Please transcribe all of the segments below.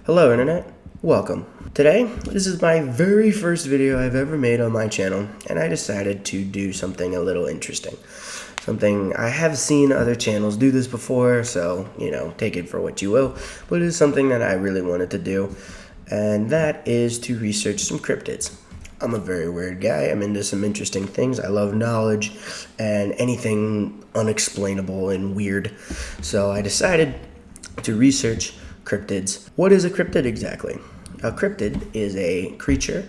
Hello Internet, welcome. Today, this is my very first video I've ever made on my channel, and I decided to do something a little interesting. Something I have seen other channels do this before, so, take it for what you will, but it is something that I really wanted to do, and that is to research some cryptids. I'm a very weird guy. I'm into some interesting things. I love knowledge and anything unexplainable and weird, so I decided to research cryptids. What is a cryptid exactly? A cryptid is a creature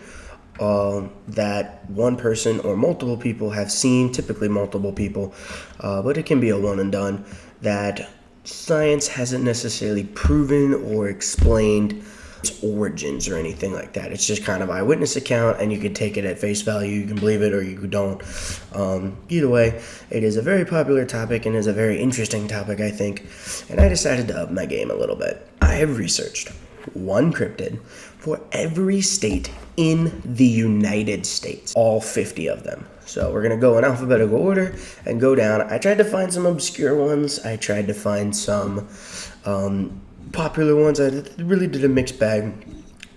that one person or multiple people have seen, typically multiple people, but it can be a one and done, that science hasn't necessarily proven or explained its origins or anything like that. It's just kind of eyewitness account, and you can take it at face value. You can believe it or you don't. Either way, it is a very popular topic and is a very interesting topic, I think, and I decided to up my game a little bit. I have researched one cryptid for every state in the United States, all 50 of them. So we're going to go in alphabetical order and go down. I tried to find some obscure ones. I tried to find some popular ones. I really did a mixed bag.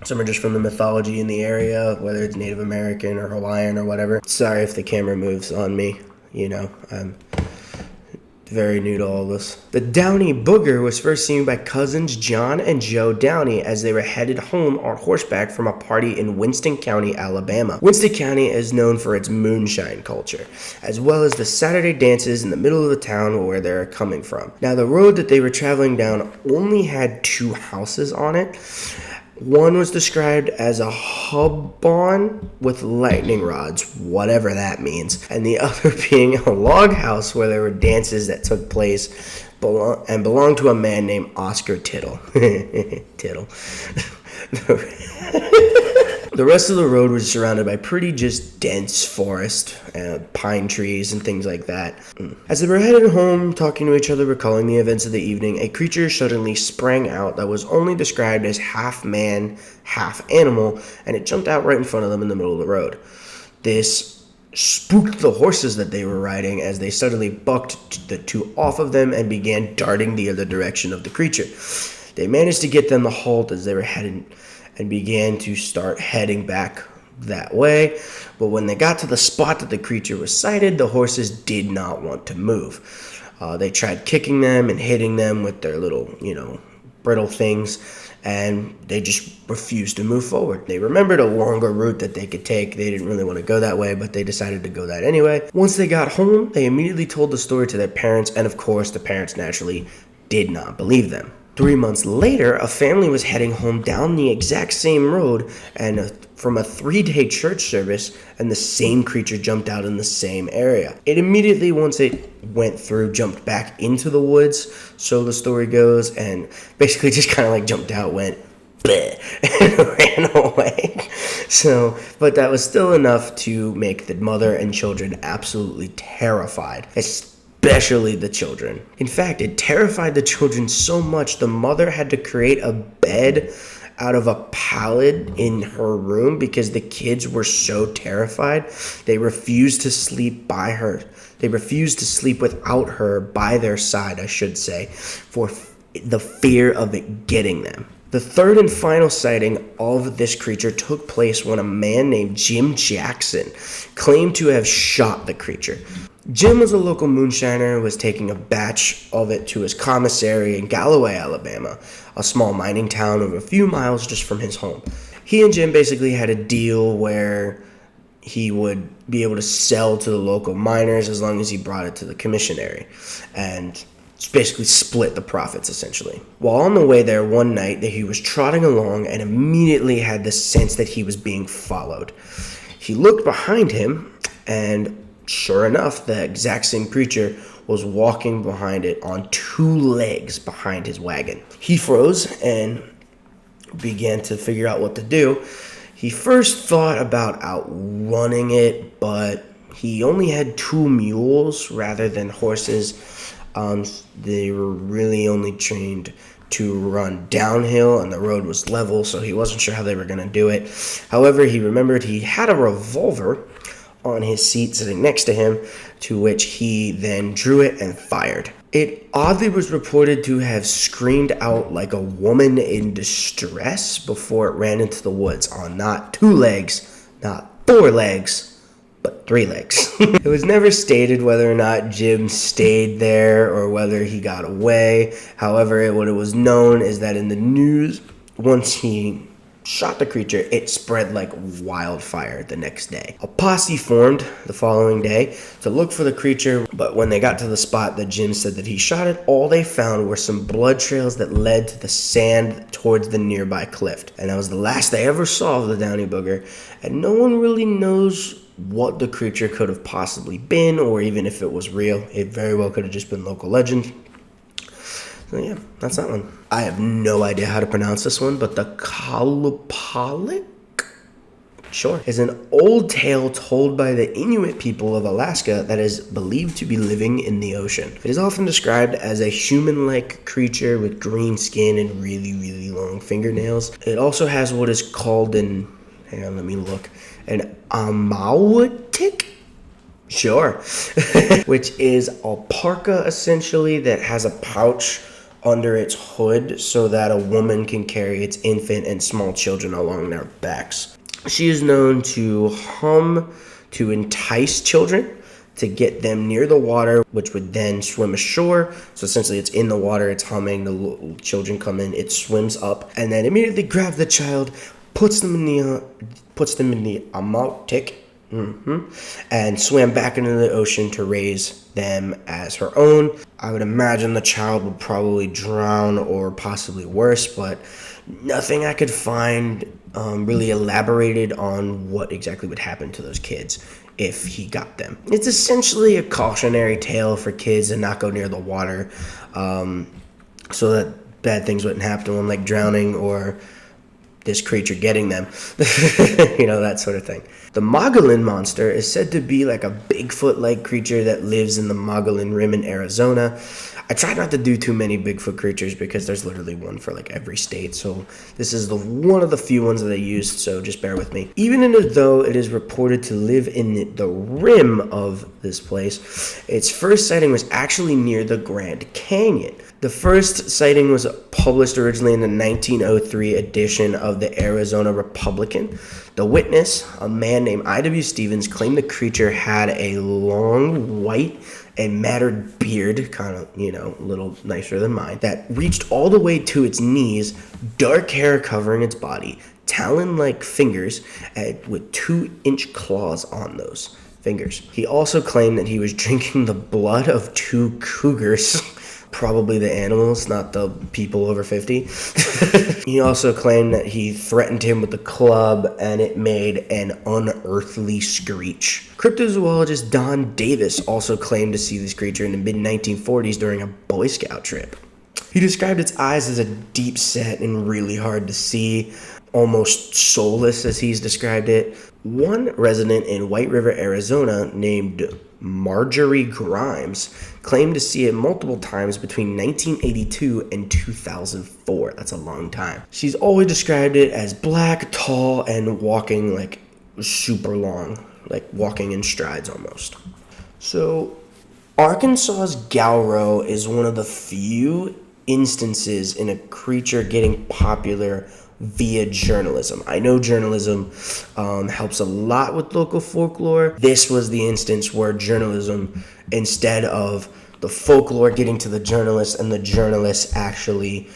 Some are just from the mythology in the area, whether it's Native American or Hawaiian or whatever. Sorry if the camera moves on me. I'm very new to all this. The Downey Booger was first seen by cousins John and Joe Downey as they were headed home on horseback from a party in Winston County, Alabama. Winston County is known for its moonshine culture, as well as the Saturday dances in the middle of the town where they're coming from. Now, the road that they were traveling down only had 2 houses on it. One was described as a hub barn with lightning rods, whatever that means, and the other being a log house where there were dances that took place and belonged to a man named Oscar Tittle. Tittle. The rest of the road was surrounded by pretty just dense forest, pine trees, and things like that. As they were headed home, talking to each other, recalling the events of the evening, a creature suddenly sprang out that was only described as half man, half animal, and it jumped out right in front of them in the middle of the road. This spooked the horses that they were riding as they suddenly bucked the 2 off of them and began darting the other direction of the creature. They managed to get them to halt as they were heading and began to start heading back that way. But when they got to the spot that the creature was sighted, the horses did not want to move. They tried kicking them and hitting them with their little, brittle things, and they just refused to move forward. They remembered a longer route that they could take. They didn't really want to go that way, but they decided to go that anyway. Once they got home, they immediately told the story to their parents, and of course, the parents naturally did not believe them. 3 months later, a family was heading home down the exact same road and from a 3-day church service, and the same creature jumped out in the same area. It immediately, once it went through, jumped back into the woods, so the story goes, and basically just kind of like jumped out, went bleh, and ran away. So, but that was still enough to make the mother and children absolutely terrified, especially the children. In fact, it terrified the children so much the mother had to create a bed out of a pallet in her room because the kids were so terrified. They refused to sleep by her. They refused to sleep without her by their side, I should say, for the fear of it getting them. The third and final sighting of this creature took place when a man named Jim Jackson claimed to have shot the creature. Jim was a local moonshiner, was taking a batch of it to his commissary in Galloway, Alabama, a small mining town of a few miles just from his home. He and Jim basically had a deal where he would be able to sell to the local miners as long as he brought it to the commissary, and basically split the profits, essentially. While on the way there one night, he was trotting along and immediately had the sense that he was being followed. He looked behind him, and sure enough, the exact same creature was walking behind it on 2 legs behind his wagon. He froze and began to figure out what to do. He first thought about outrunning it, but he only had 2 mules rather than horses. They were really only trained to run downhill, and the road was level, so he wasn't sure how they were going to do it. However, he remembered he had a revolver on his seat sitting next to him, to which he then drew it and fired. It oddly was reported to have screamed out like a woman in distress before it ran into the woods on not 2 legs, not 4 legs, but 3 legs. It was never stated whether or not Jim stayed there or whether he got away. However, what it was known is that in the news, once he shot the creature, it spread like wildfire the next day. A posse formed the following day to look for the creature, but when they got to the spot that Jim said that he shot it, all they found were some blood trails that led to the sand towards the nearby cliff. And that was the last they ever saw of the downy booger, and no one really knows what the creature could have possibly been, or even if it was real. It very well could have just been local legend. So yeah, that's that one. I have no idea how to pronounce this one, but the Kalupalik, sure, is an old tale told by the Inuit people of Alaska that is believed to be living in the ocean. It is often described as a human-like creature with green skin and really, really long fingernails. It also has what is called an Amawatik? Sure. Which is a parka, essentially, that has a pouch under its hood so that a woman can carry its infant and small children along their backs. She is known to hum to entice children to get them near the water, which would then swim ashore. So essentially it's in the water, it's humming, the children come in, it swims up, and then immediately grabs the child, puts them in the amautic, and swam back into the ocean to raise them as her own. I would imagine the child would probably drown or possibly worse, but nothing I could find really elaborated on what exactly would happen to those kids if he got them. It's essentially a cautionary tale for kids to not go near the water, so that bad things wouldn't happen to them, like drowning or this creature getting them, that sort of thing. The Mogollon monster is said to be like a Bigfoot-like creature that lives in the Mogollon Rim in Arizona. I try not to do too many Bigfoot creatures because there's literally one for like every state, so this is one of the few ones that I used, so just bear with me. Even though it is reported to live in the rim of this place, its first sighting was actually near the Grand Canyon. The first sighting was published originally in the 1903 edition of the Arizona Republican. The witness, a man named I.W. Stevens, claimed the creature had a long, white, and matted beard, kind of, a little nicer than mine, that reached all the way to its knees, dark hair covering its body, talon-like fingers with 2-inch claws on those fingers. He also claimed that he was drinking the blood of 2 cougars, probably the animals, not the people over 50. He also claimed that he threatened him with a club and it made an unearthly screech. Cryptozoologist Don Davis also claimed to see this creature in the mid-1940s during a Boy Scout trip. He described its eyes as a deep set and really hard to see, almost soulless as he's described it. One resident in White River, Arizona, named Marjorie Grimes, claimed to see it multiple times between 1982 and 2004. That's a long time. She's always described it as black, tall, and walking like super long, like walking in strides almost. So, Arkansas's Gowro is one of the few instances in a creature getting popular via journalism. I know journalism helps a lot with local folklore. This was the instance where journalism, instead of the folklore getting to the journalists and the journalists actually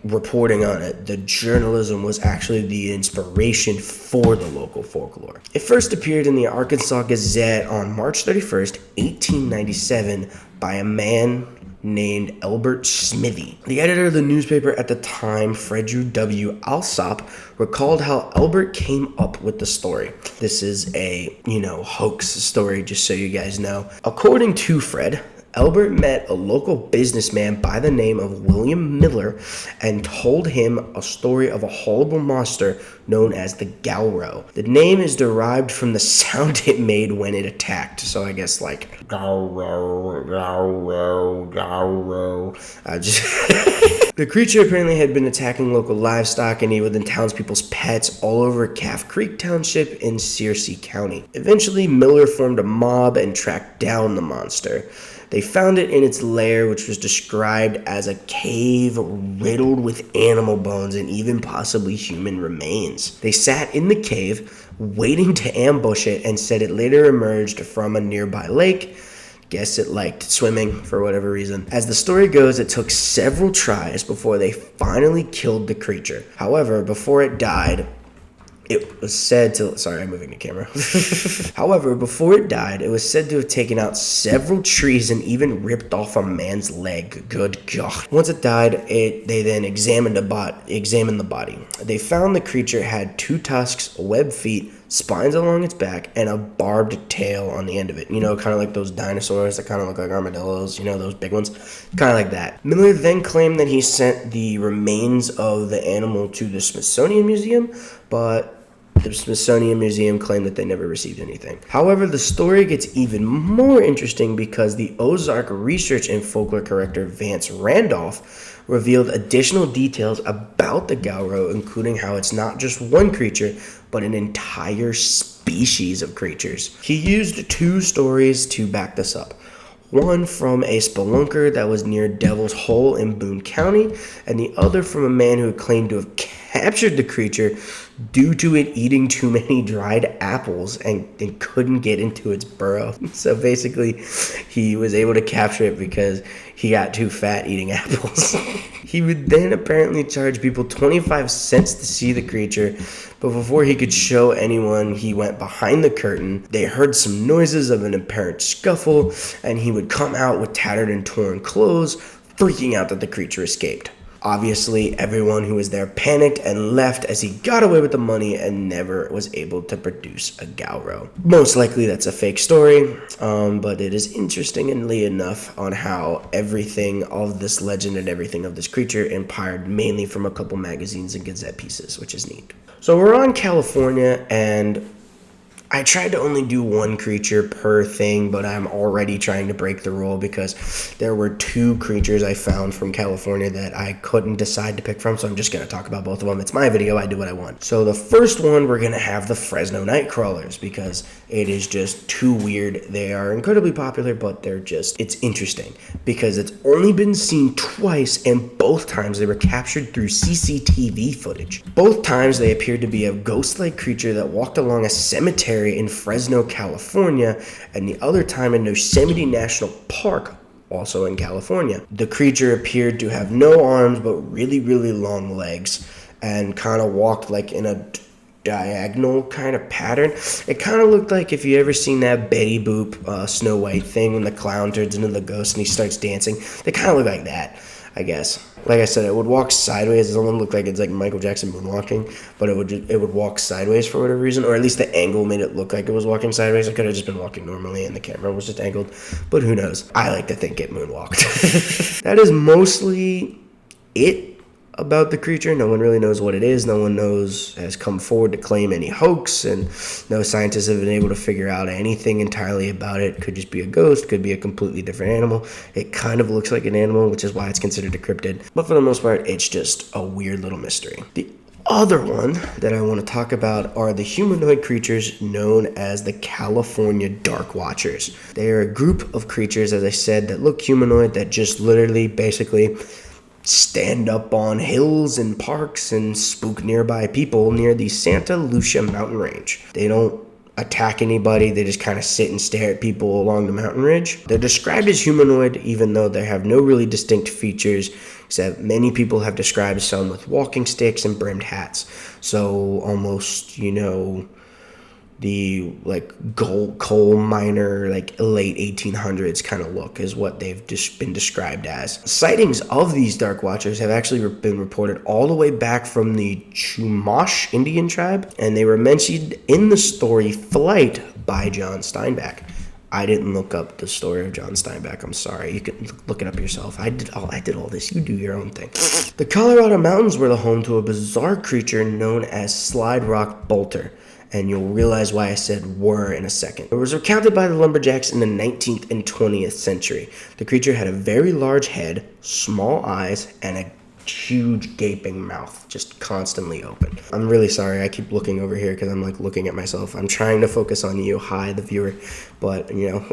reporting on it, the journalism was actually the inspiration for the local folklore. It first appeared in the Arkansas Gazette on March 31st, 1897 by a man named Albert Smithy. The editor of the newspaper at the time, Frederick W. Alsop, recalled how Albert came up with the story. This is a, hoax story, just so you guys know. According to Fred, Albert met a local businessman by the name of William Miller and told him a story of a horrible monster known as the Gowro. The name is derived from the sound it made when it attacked. So I guess Gowro, Gowro, Gowro. The creature apparently had been attacking local livestock and even townspeople's pets all over Calf Creek Township in Searcy County. Eventually, Miller formed a mob and tracked down the monster. They found it in its lair, which was described as a cave riddled with animal bones and even possibly human remains. They sat in the cave, waiting to ambush it, and said it later emerged from a nearby lake. Guess it liked swimming for whatever reason. As the story goes, it took several tries before they finally killed the creature. However, before it died, it was said to... Sorry, I'm moving the camera. However, before it died, it was said to have taken out several trees and even ripped off a man's leg. Good God. Once it died, they then examined the body. They found the creature had 2 tusks, webbed feet, spines along its back, and a barbed tail on the end of it. You know, kind of like those dinosaurs that kind of look like armadillos, you know, those big ones. Kind of like that. Miller then claimed that he sent the remains of the animal to the Smithsonian Museum, but the Smithsonian Museum claimed that they never received anything. However, the story gets even more interesting because the Ozark Research and Folklore Corrector Vance Randolph revealed additional details about the Gauro, including how it's not just one creature, but an entire species of creatures. He used 2 stories to back this up. One from a spelunker that was near Devil's Hole in Boone County, and the other from a man who claimed to have captured the creature due to it eating too many dried apples and couldn't get into its burrow. So basically, he was able to capture it because he got too fat eating apples. He would then apparently charge people 25 cents to see the creature, but before he could show anyone, he went behind the curtain. They heard some noises of an apparent scuffle, and he would come out with tattered and torn clothes, freaking out that the creature escaped. Obviously, everyone who was there panicked and left as he got away with the money and never was able to produce a Gauro. Most likely that's a fake story, but it is interestingly enough on how everything of this legend and everything of this creature inspired mainly from a couple magazines and Gazette pieces, which is neat. So we're on California, and I tried to only do 1 creature per thing, but I'm already trying to break the rule because there were 2 creatures I found from California that I couldn't decide to pick from, so I'm just going to talk about both of them. It's my video, I do what I want. So the first one, we're going to have the Fresno Nightcrawlers because it is just too weird. They are incredibly popular, but it's interesting because it's only been seen twice, and both times they were captured through CCTV footage. Both times they appeared to be a ghost-like creature that walked along a cemetery in Fresno, California, and the other time in Yosemite National Park, also in California. The creature appeared to have no arms but really, really long legs and kind of walked like in a diagonal kind of pattern. It kind of looked like if you ever seen that Betty Boop Snow White thing when the clown turns into the ghost and he starts dancing. They kind of look like that, I guess. Like I said, it would walk sideways. It doesn't look like it's like Michael Jackson moonwalking, but it would walk sideways for whatever reason, or at least the angle made it look like it was walking sideways. It could have just been walking normally and the camera was just angled, but who knows? I like to think it moonwalked. That is mostly it about the creature. No one really knows what it is. No one has come forward to claim any hoax, and no scientists have been able to figure out anything entirely about it. Could just be a ghost, could be a completely different animal. It kind of looks like an animal, which is why it's considered a cryptid, but for the most part, it's just a weird little mystery. The other one that I want to talk about are the humanoid creatures known as the California Dark Watchers. They are a group of creatures, as I said, that look humanoid, that just literally basically stand up on hills and parks and spook nearby people near the Santa Lucia mountain range. They don't attack anybody, they just kind of sit and stare at people along the mountain ridge. They're described as humanoid even though they have no really distinct features, except many people have described some with walking sticks and brimmed hats. So almost, the coal miner, late 1800s kind of look is what they've just been described as. Sightings of these Dark Watchers have actually been reported all the way back from the Chumash Indian tribe, and they were mentioned in the story Flight by John Steinbeck. I didn't look up the story of John Steinbeck. I'm sorry. You can look it up yourself. I did all this. You do your own thing. The Colorado Mountains were the home to a bizarre creature known as Slide Rock Bolter, and you'll realize why I said were in a second. It was recounted by the lumberjacks in the 19th and 20th century. The creature had a very large head, small eyes, and a huge gaping mouth, just constantly open. I'm really sorry, I keep looking over here because I'm like looking at myself. I'm trying to focus on you, hi, the viewer, but you know.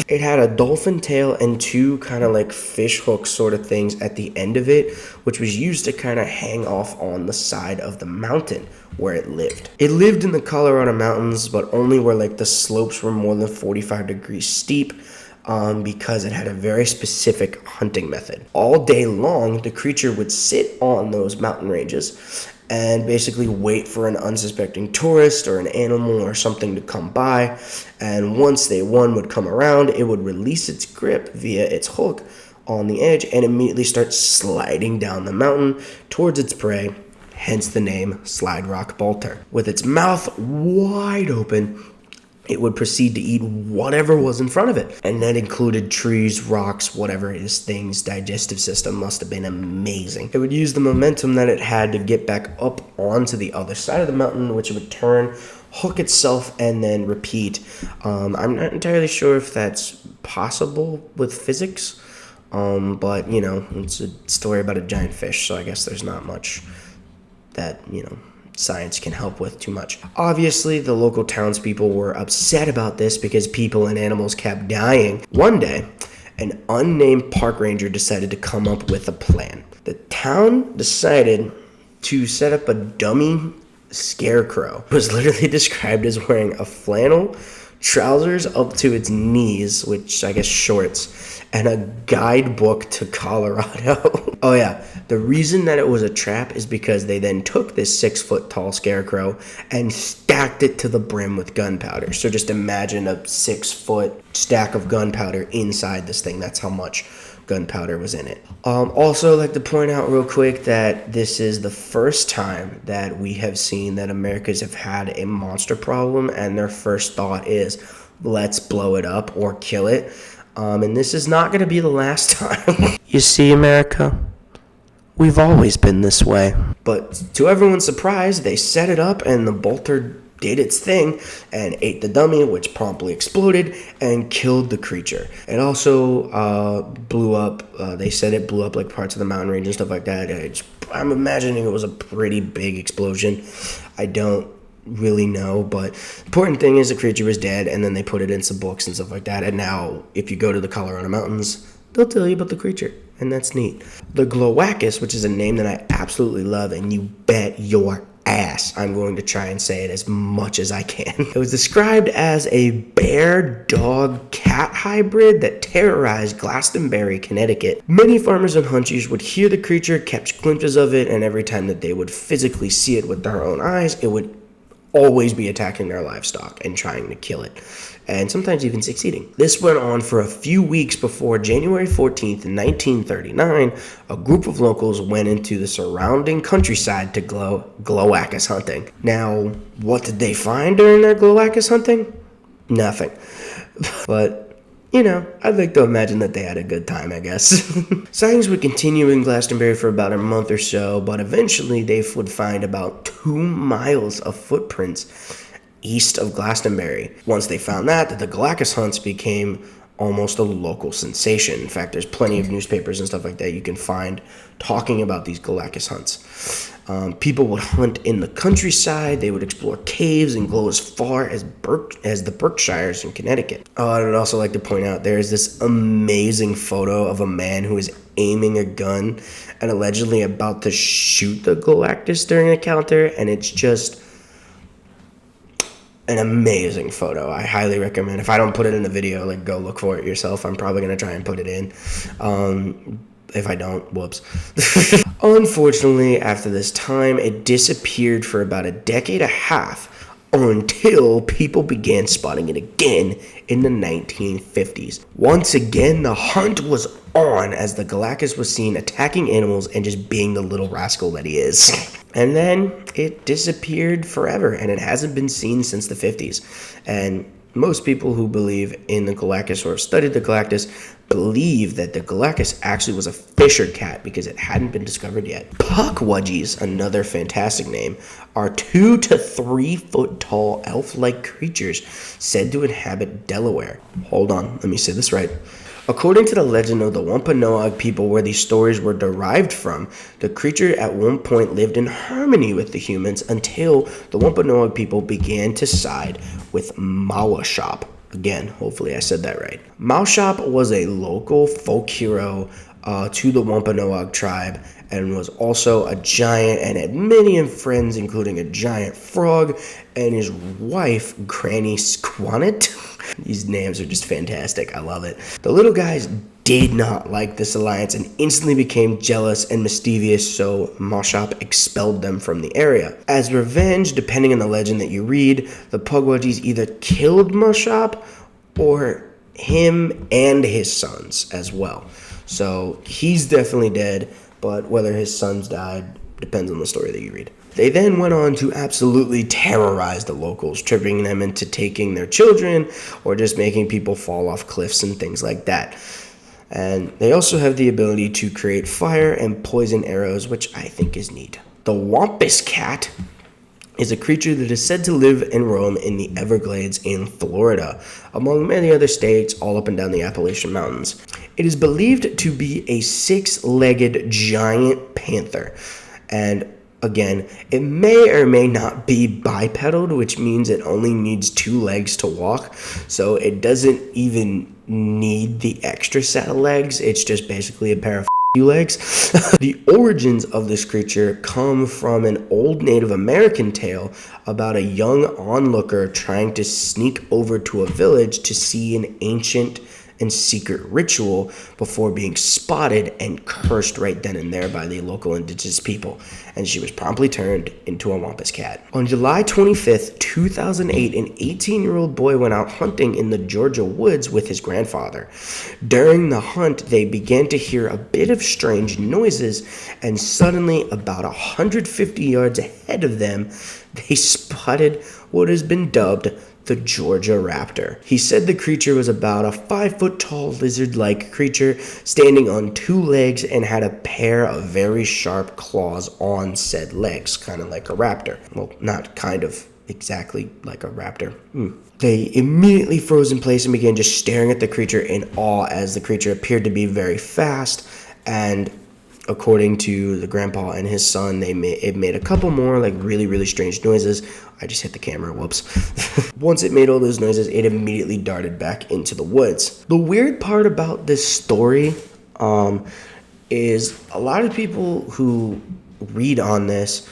It had a dolphin tail and two kind of like fish hook sort of things at the end of it, which was used to kind of hang off on the side of the mountain where it lived. It lived in the Colorado mountains, but only where like the slopes were more than 45 degrees steep, because it had a very specific hunting method. All day long, the creature would sit on those mountain ranges and basically wait for an unsuspecting tourist or an animal or something to come by. And once one would come around, it would release its grip via its hook on the edge and immediately start sliding down the mountain towards its prey, hence the name Slide Rock Bolter. With its mouth wide open, it would proceed to eat whatever was in front of it. And that included trees, rocks, whatever. This thing's digestive system must have been amazing. It would use the momentum that it had to get back up onto the other side of the mountain, which it would turn, hook itself, and then repeat. I'm not entirely sure if that's possible with physics, but, you know, it's a story about a giant fish, so I guess there's not much that, you know, science can help with too much. Obviously, the local townspeople were upset about this because people and animals kept dying. One day, an unnamed park ranger decided to come up with a plan. The town decided to set up a dummy scarecrow. It was literally described as wearing a flannel, trousers up to its knees, which I guess shorts, and a guidebook to Colorado. Oh yeah, the reason that it was a trap is because they then took this 6-foot tall scarecrow and stacked it to the brim with gunpowder. So just imagine a 6-foot stack of gunpowder inside this thing. That's how much gunpowder was in it. Also, I'd like to point out real quick that this is the first time that we have seen that Americans have had a monster problem, and their first thought is, let's blow it up or kill it. And this is not going to be the last time. You see, America, we've always been this way. But to everyone's surprise, they set it up and the bolter did its thing and ate the dummy, which promptly exploded and killed the creature. It also blew up. They said it blew up like parts of the mountain range and stuff like that. I'm imagining it was a pretty big explosion. I don't really know, but the important thing is the creature was dead, and then they put it in some books and stuff like that. And now, if you go to the Colorado mountains, they'll tell you about the creature, and that's neat. The Glowacus, which is a name that I absolutely love, and you bet your ass I'm going to try and say it as much as I can. It was described as a bear-dog-cat hybrid that terrorized Glastonbury, Connecticut. Many farmers and hunters would hear the creature, catch glimpses of it, and every time that they would physically see it with their own eyes, it would always be attacking their livestock and trying to kill it, and sometimes even succeeding. This went on for a few weeks before January 14th, 1939, a group of locals went into the surrounding countryside to Glowacus hunting. Now, what did they find during their Glowacus hunting? Nothing. But you know, I'd like to imagine that they had a good time, I guess. Sightings would continue in Glastonbury for about a month or so, but eventually they would find about 2 miles of footprints east of Glastonbury. Once they found that, the Glowacus hunts became almost a local sensation. In fact, there's plenty of newspapers and stuff like that you can find talking about these Glowacus hunts. People would hunt in the countryside. They would explore caves and go as far as the Berkshires in Connecticut. I would also like to point out there's this amazing photo of a man who is aiming a gun and allegedly about to shoot the Glowacus during an encounter, and it's just an amazing photo. I highly recommend. If I don't put it in the video, like, go look for it yourself. I'm probably going to try and put it in. If I don't, whoops. Unfortunately, after this time, it disappeared for about a decade and a half until people began spotting it again in the 1950s. Once again, the hunt was on as the Glowacus was seen attacking animals and just being the little rascal that he is. And then it disappeared forever, and it hasn't been seen since the 50s. And most people who believe in the Glowacus or have studied the Glowacus believe that the Glowacus actually was a fisher cat because it hadn't been discovered yet. Puckwudgies, another fantastic name, are 2 to 3 foot tall elf-like creatures said to inhabit Delaware. Hold on, let me say this right. According to the legend of the Wampanoag people where these stories were derived from, the creature at one point lived in harmony with the humans until the Wampanoag people began to side with Mawashop. Again, hopefully I said that right. Mawashop was a local folk hero to the Wampanoag tribe and was also a giant and had many friends, including a giant frog and his wife, Granny Squannet. These names are just fantastic. I love it. The little guys did not like this alliance and instantly became jealous and mischievous, so Mawashop expelled them from the area. As revenge, depending on the legend that you read, the Pukwudgies either killed Mawashop or him and his sons as well. So he's definitely dead, but whether his sons died depends on the story that you read. They then went on to absolutely terrorize the locals, tripping them into taking their children or just making people fall off cliffs and things like that. And they also have the ability to create fire and poison arrows, which I think is neat. The Wampus Cat is a creature that is said to live and roam in the Everglades in Florida, among many other states all up and down the Appalachian Mountains. It is believed to be a six-legged giant panther, and again, it may or may not be bipedal, which means it only needs 2 legs to walk, so it doesn't even need the extra set of legs. It's just basically a pair of legs. The origins of this creature come from an old Native American tale about a young onlooker trying to sneak over to a village to see an ancient and secret ritual before being spotted and cursed right then and there by the local indigenous people, and she was promptly turned into a Wampus Cat. On July 25th, 2008, an 18-year-old boy went out hunting in the Georgia woods with his grandfather. During the hunt, they began to hear a bit of strange noises, and suddenly, about 150 yards ahead of them, they spotted what has been dubbed the Georgia Raptor. He said the creature was about a 5-foot-tall lizard-like creature standing on 2 legs and had a pair of very sharp claws on said legs, kind of like a raptor. Well, not kind of, exactly like a raptor. They immediately froze in place and began just staring at the creature in awe, as the creature appeared to be very fast, and according to the grandpa and his son, it made a couple more like really strange noises. I just hit the camera, whoops. Once it made all those noises, it immediately darted back into the woods. The weird part about this story is a lot of people who read on this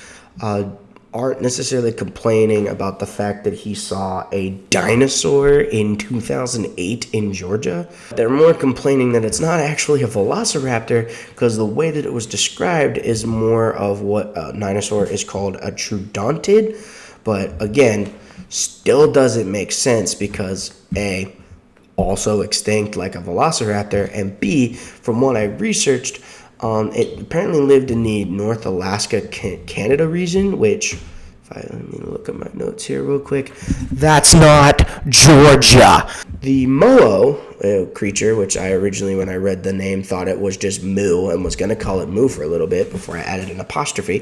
aren't necessarily complaining about the fact that he saw a dinosaur in 2008 in Georgia. They're more complaining that it's not actually a velociraptor, because the way that it was described is more of what a dinosaur is called a troodontid. But again, still doesn't make sense because A, also extinct like a velociraptor, and B, from what I researched, it apparently lived in the North Alaska, Canada region, which, let me look at my notes here real quick. That's not Georgia. The Moa creature, which I originally, when I read the name, thought it was just Moo and was going to call it Moo for a little bit before I added an apostrophe.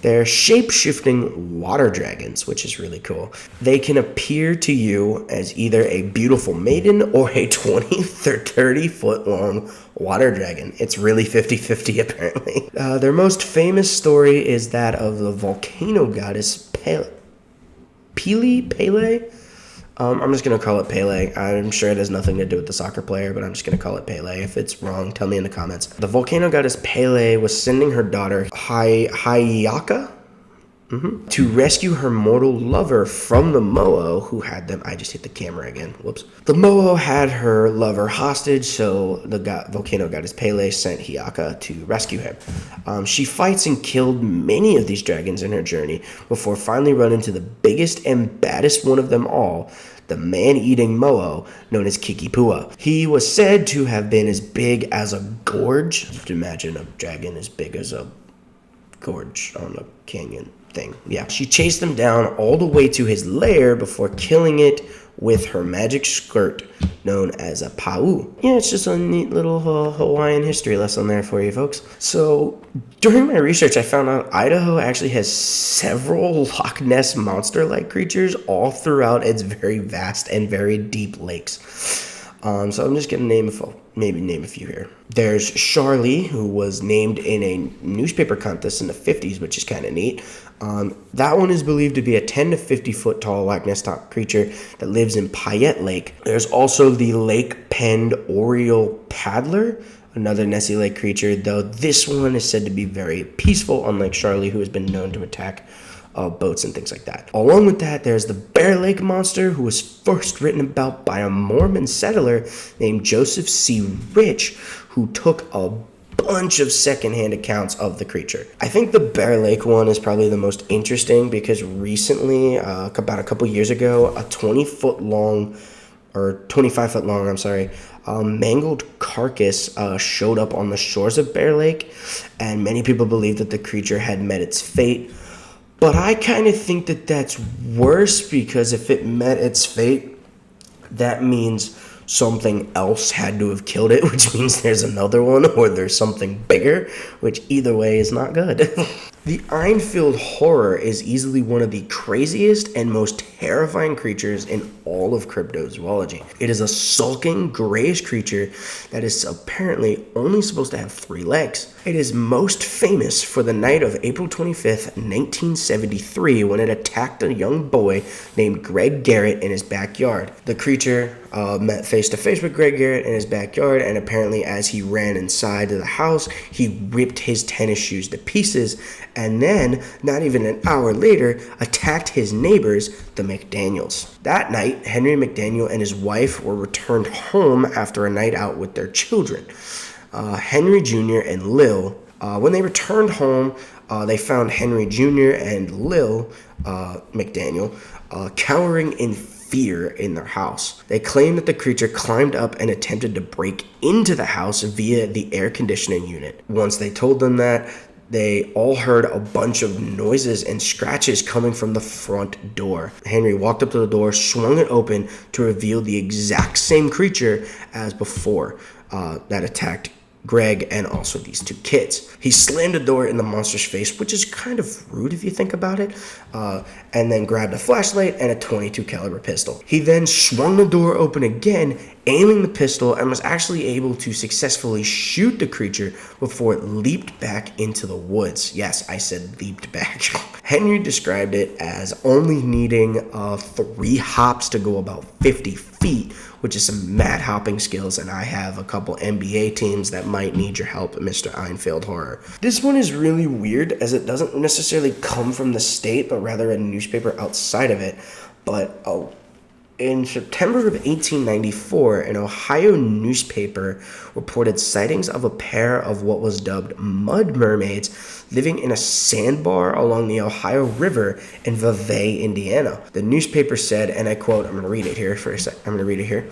They're shape-shifting water dragons, which is really cool. They can appear to you as either a beautiful maiden or a 20 or 30-foot long water dragon. It's really 50-50 apparently. Their most famous story is that of the volcano goddess Pele. I'm just going to call it Pele. I'm sure it has nothing to do with the soccer player, but I'm just going to call it Pele. If it's wrong, tell me in the comments. The volcano goddess Pele was sending her daughter Hayaka to rescue her mortal lover from the Moa, who had them. I just hit the camera again. Whoops. The Moa had her lover hostage, so the volcano goddess Pele sent Hayaka to rescue him. She fights and killed many of these dragons in her journey before finally running into the biggest and baddest one of them all, the man-eating Moa known as Kikipua. He was said to have been as big as a gorge. Just imagine a dragon as big as a gorge on a canyon thing. Yeah. She chased him down all the way to his lair before killing it with her magic skirt known as a pau. Yeah, it's just a neat little Hawaiian history lesson there for you folks. So during my research, I found out Idaho actually has several Loch Ness monster-like creatures all throughout its very vast and very deep lakes. So I'm just going to name a few here. There's Charlie, who was named in a newspaper contest in the 50s, which is kind of neat. That one is believed to be a 10 to 50 foot tall Loch Ness creature that lives in Payette Lake. There's also the lake-penned oriole paddler, another Nessie Lake creature, though this one is said to be very peaceful, unlike Charlie, who has been known to attack boats and things like that. Along with that, there's the Bear Lake monster, who was first written about by a Mormon settler named Joseph C. Rich, who took a bunch of secondhand accounts of the creature. I think the Bear Lake one is probably the most interesting because recently, about a couple years ago, a 25 foot long, mangled carcass showed up on the shores of Bear Lake, and many people believe that the creature had met its fate. But I kind of think that that's worse, because if it met its fate, that means something else had to have killed it, which means there's another one or there's something bigger, which either way is not good. The Enfield horror is easily one of the craziest and most terrifying creatures in all of cryptozoology. It is a sulking, grayish creature that is apparently only supposed to have 3 legs. It is most famous for the night of April 25th, 1973, when it attacked a young boy named Greg Garrett in his backyard. The creature met face-to-face with Greg Garrett in his backyard, and apparently as he ran inside of the house, he ripped his tennis shoes to pieces, and then, not even an hour later, attacked his neighbors, the McDaniels. That night, Henry McDaniel and his wife were returned home after a night out with their children, Henry Jr. and Lil. When they returned home, they found Henry Jr. and Lil McDaniel cowering in fear in their house. They claimed that the creature climbed up and attempted to break into the house via the air conditioning unit. Once they told them that, they all heard a bunch of noises and scratches coming from the front door. Henry walked up to the door, swung it open to reveal the exact same creature as before that attacked Greg and also these 2 kids. He slammed the door in the monster's face, which is kind of rude if you think about it, and then grabbed a flashlight and a .22 caliber pistol. He then swung the door open again, aiming the pistol, and was actually able to successfully shoot the creature before it leaped back into the woods. Yes, I said leaped back. Henry described it as only needing 3 hops to go about 50 feet, which is some mad hopping skills, and I have a couple NBA teams that might need your help, Mr. Enfield Horror. This one is really weird, as it doesn't necessarily come from the state, but rather a newspaper outside of it. But in September of 1894, an Ohio newspaper reported sightings of a pair of what was dubbed mud mermaids living in a sandbar along the Ohio River in Vevey, Indiana. The newspaper said, and I quote, I'm going to read it here for a sec. I'm going to read it here.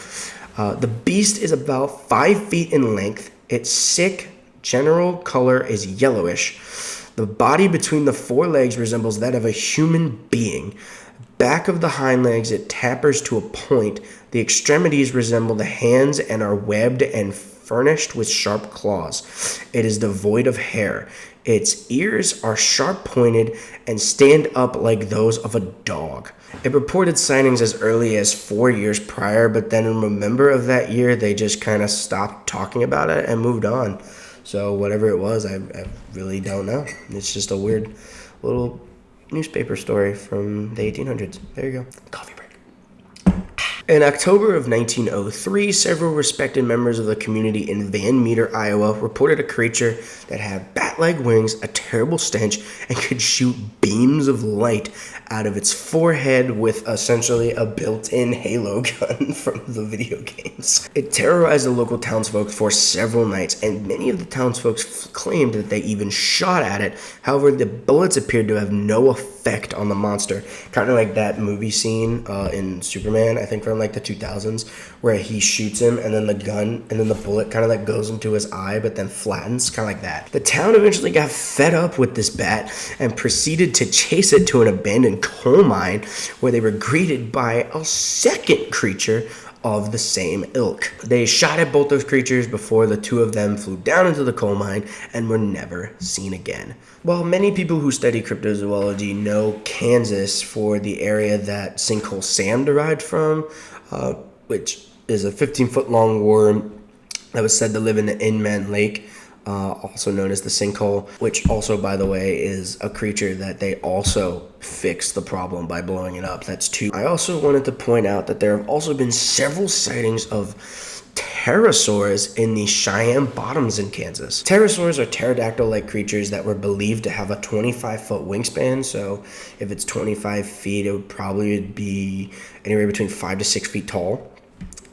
The beast is about 5 feet in length. Its sick general color is yellowish. The body between the 4 legs resembles that of a human being. Back of the hind legs, it tapers to a point. The extremities resemble the hands and are webbed and furnished with sharp claws. It is devoid of hair. Its ears are sharp-pointed and stand up like those of a dog. It reported sightings as early as 4 years prior, but then in November of that year, they just kind of stopped talking about it and moved on. So whatever it was, I really don't know. It's just a weird little newspaper story from the 1800s. There you go. Coffee break. In October of 1903, several respected members of the community in Van Meter, Iowa, reported a creature that had bat-like wings, a terrible stench, and could shoot beams of light out of its forehead with essentially a built-in Halo gun from the video games. It terrorized the local townsfolk for several nights, and many of the townsfolk claimed that they even shot at it. However, the bullets appeared to have no effect on the monster. Kind of like that movie scene in Superman, I think from like the 2000s, where he shoots him and then the gun and then the bullet kind of like goes into his eye but then flattens, kind of like that. The town eventually got fed up with this bat and proceeded to chase it to an abandoned coal mine, where they were greeted by a second creature of the same ilk. They shot at both those creatures before the 2 of them flew down into the coal mine and were never seen again. While many people who study cryptozoology know Kansas for the area that Sinkhole Sam derived from, which is a 15-foot long worm that was said to live in the Inman Lake, also known as the sinkhole, which also, by the way, is a creature that they also fixed the problem by blowing it up. That's two. I also wanted to point out that there have also been several sightings of pterosaurs in the Cheyenne Bottoms in Kansas. Pterosaurs are pterodactyl-like creatures that were believed to have a 25-foot wingspan. So if it's 25 feet, it would probably be anywhere between 5 to 6 feet tall.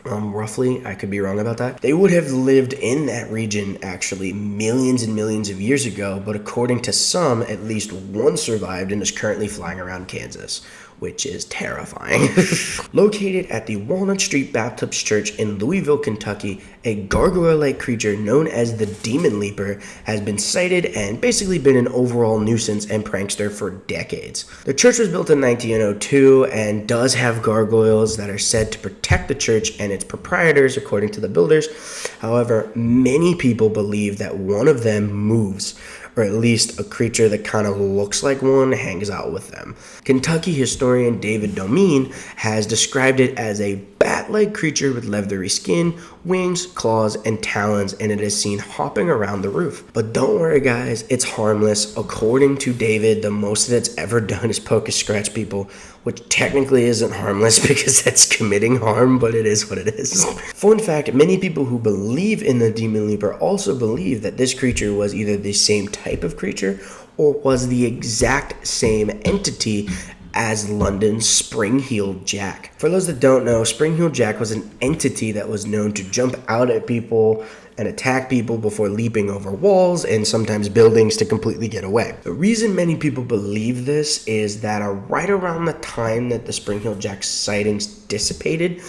Roughly, I could be wrong about that. They would have lived in that region actually millions and millions of years ago, but according to some, at least one survived and is currently flying around Kansas, which is terrifying. Located at the Walnut Street Baptist Church in Louisville, Kentucky, a gargoyle-like creature known as the Demon Leaper has been sighted and basically been an overall nuisance and prankster for decades. The church was built in 1902 and does have gargoyles that are said to protect the church and its proprietors, according to the builders. However, many people believe that one of them moves, or at least a creature that kind of looks like one hangs out with them. Kentucky historian David Domine has described it as a bat-like creature with leathery skin, wings, claws, and talons, and it is seen hopping around the roof. But don't worry, guys, it's harmless. According to David, the most that it's ever done is poke and scratch people, which technically isn't harmless because that's committing harm, but it is what it is. Fun fact, many people who believe in the Demon Leaper also believe that this creature was either the same type of creature or was the exact same entity as London's Spring-Heeled Jack. For those that don't know, Spring-Heeled Jack was an entity that was known to jump out at people and attack people before leaping over walls and sometimes buildings to completely get away. The reason many people believe this is that right around the time that the Spring-Heeled Jack sightings dissipated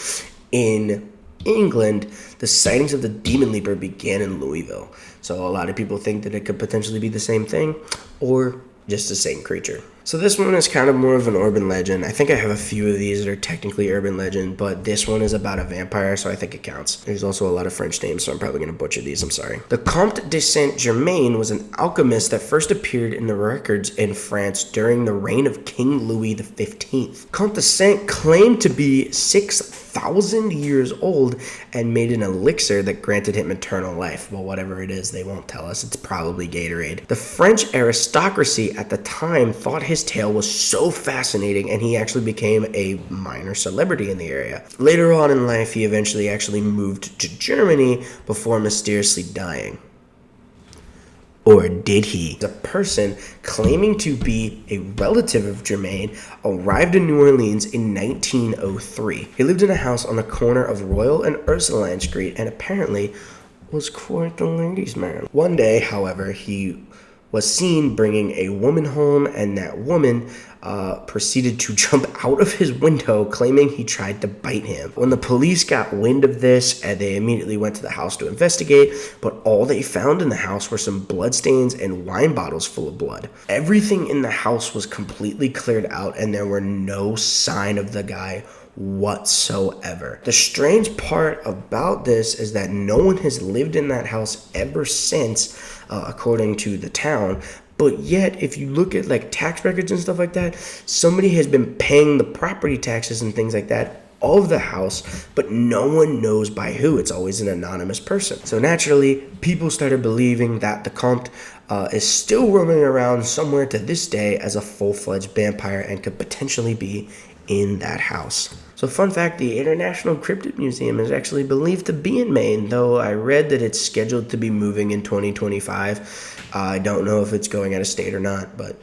in England, the sightings of the Demon Leaper began in Louisville. So a lot of people think that it could potentially be the same thing or just the same creature. So this one is kind of more of an urban legend. I think I have a few of these that are technically urban legend, but this one is about a vampire, so I think it counts. There's also a lot of French names, so I'm probably going to butcher these. I'm sorry. The Comte de Saint-Germain was an alchemist that first appeared in the records in France during the reign of King Louis XV. Comte de Saint claimed to be 6,000 years old and made an elixir that granted him eternal life. Well, whatever it is, they won't tell us. It's probably Gatorade. The French aristocracy at the time thought his tale was so fascinating, and he actually became a minor celebrity in the area. Later on in life, he eventually actually moved to Germany before mysteriously dying. Or did he? A person claiming to be a relative of Germain arrived in New Orleans in 1903. He lived in a house on the corner of Royal and Ursuline Street and apparently was quite the ladies' man. One day, however, he was seen bringing a woman home, and that woman proceeded to jump out of his window, claiming he tried to bite him. When the police got wind of this, they immediately went to the house to investigate, but all they found in the house were some bloodstains and wine bottles full of blood. Everything in the house was completely cleared out, and there were no sign of the guy whatsoever. The strange part about this is that no one has lived in that house ever since, according to the town. But yet, if you look at like tax records and stuff like that, somebody has been paying the property taxes and things like that of the house, but no one knows by who. It's always an anonymous person. So naturally, people started believing that the Comte is still roaming around somewhere to this day as a full-fledged vampire and could potentially be in that house. So fun fact, the International Cryptid Museum is actually believed to be in Maine, though I read that it's scheduled to be moving in 2025. I don't know if it's going out of state or not, but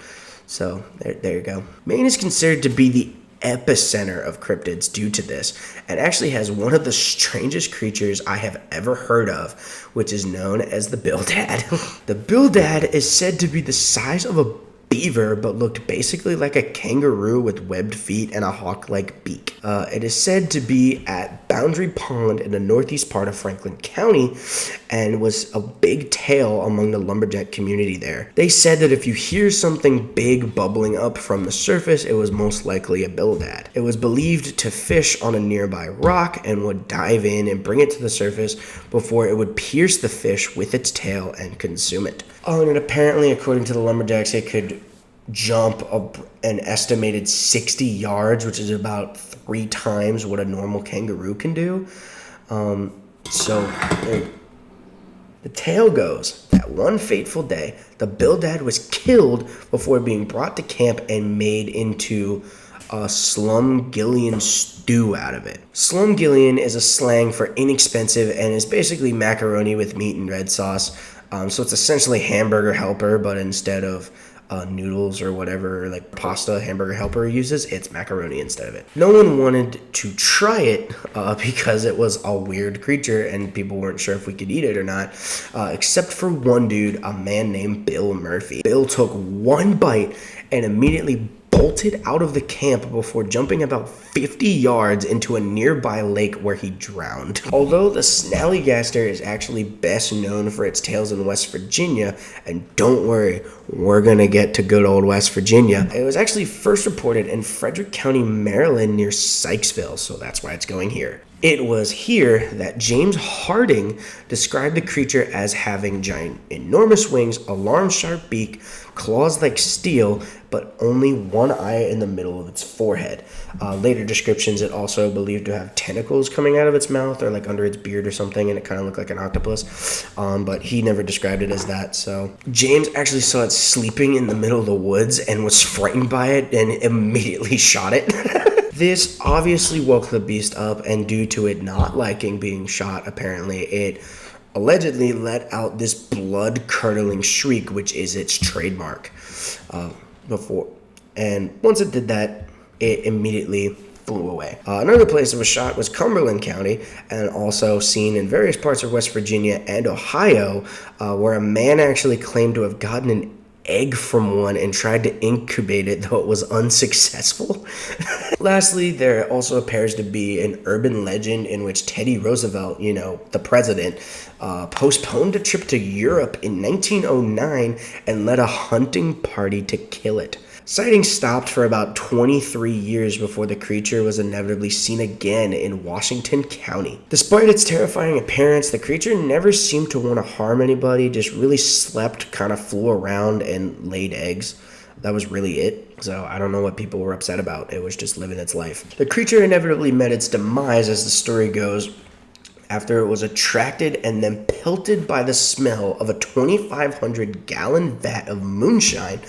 so there you go. Maine is considered to be the epicenter of cryptids due to this, and actually has one of the strangest creatures I have ever heard of, which is known as the Bildad. The Bildad is said to be the size of a beaver, but looked basically like a kangaroo with webbed feet and a hawk-like beak. It is said to be at Boundary Pond in the northeast part of Franklin County and was a big tale among the lumberjack community there. They said that if you hear something big bubbling up from the surface, it was most likely a Bildad. It was believed to fish on a nearby rock and would dive in and bring it to the surface before it would pierce the fish with its tail and consume it. Oh, and apparently, according to the lumberjacks, it could jump an estimated 60 yards, which is about 3 times what a normal kangaroo can do. The tale goes that one fateful day, the Bildad was killed before being brought to camp and made into a slumgillion stew out of it. Slumgillion is a slang for inexpensive and is basically macaroni with meat and red sauce. So it's essentially hamburger helper, but instead of noodles or whatever, like pasta hamburger helper uses, it's macaroni instead of it. No one wanted to try it because it was a weird creature and people weren't sure if we could eat it or not, except for one dude, a man named Bill Murphy. Bill took one bite and immediately bolted out of the camp before jumping about 50 yards into a nearby lake where he drowned. Although the snallygaster is actually best known for its tales in West Virginia, and don't worry, we're gonna get to good old West Virginia, it was actually first reported in Frederick County, Maryland near Sykesville, so that's why it's going here. It was here that James Harding described the creature as having giant, enormous wings, a alarm-sharp beak, claws like steel, but only one eye in the middle of its forehead. Later descriptions, it also believed to have tentacles coming out of its mouth or like under its beard or something, and it kind of looked like an octopus, but he never described it as that. So James actually saw it sleeping in the middle of the woods and was frightened by it and immediately shot it. This obviously woke the beast up, and due to it not liking being shot, apparently, it allegedly let out this blood-curdling shriek, which is its trademark. And once it did that, it immediately flew away. Another place it was shot was Cumberland County, and also seen in various parts of West Virginia and Ohio, where a man actually claimed to have gotten an egg from one and tried to incubate it, though it was unsuccessful. Lastly, there also appears to be an urban legend in which Teddy Roosevelt, the president, postponed a trip to Europe in 1909 and led a hunting party to kill it. Sightings stopped for about 23 years before the creature was inevitably seen again in Washington County. Despite its terrifying appearance, the creature never seemed to want to harm anybody, just really slept, kind of flew around, and laid eggs. That was really it. So I don't know what people were upset about. It was just living its life. The creature inevitably met its demise, as the story goes, after it was attracted and then pelted by the smell of a 2,500-gallon vat of moonshine,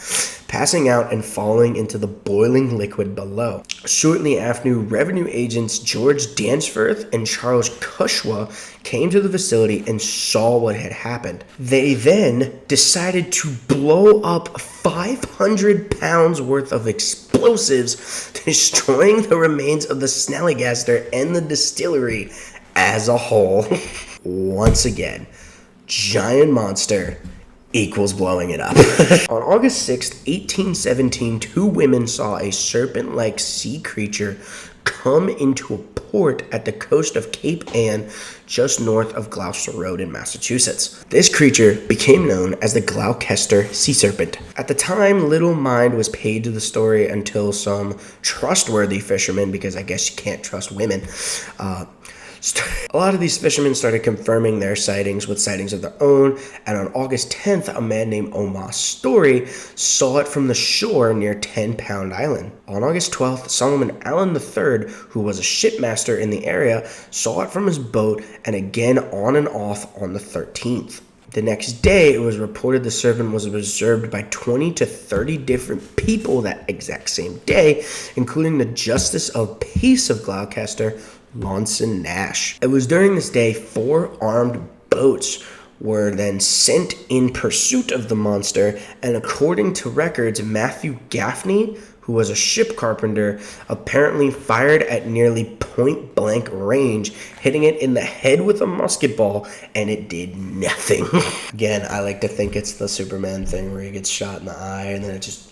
passing out and falling into the boiling liquid below. Shortly after, revenue agents George Dansforth and Charles Cushwa came to the facility and saw what had happened. They then decided to blow up 500 pounds worth of explosives, destroying the remains of the snallygaster and the distillery as a whole. Once again, giant monster equals blowing it up. On August 6, 1817, two women saw a serpent-like sea creature come into a port at the coast of Cape Ann, just north of Gloucester Road in Massachusetts. This creature became known as the Gloucester sea serpent. At the time, little mind was paid to the story until some trustworthy fishermen, because I guess you can't trust women, a lot of these fishermen started confirming their sightings with sightings of their own, and on August 10th, a man named Omar Story saw it from the shore near 10 Pound Island. On August 12th, Solomon Allen III, who was a shipmaster in the area, saw it from his boat, and again on and off on the 13th. The next day, it was reported the serpent was observed by 20 to 30 different people that exact same day, including the Justice of Peace of Gloucester, Lawson Nash. It was during this day 4 armed boats were then sent in pursuit of the monster, and according to records, Matthew Gaffney, who was a ship carpenter, apparently fired at nearly point-blank range, hitting it in the head with a musket ball, and it did nothing. Again, I like to think it's the Superman thing where he gets shot in the eye and then it just...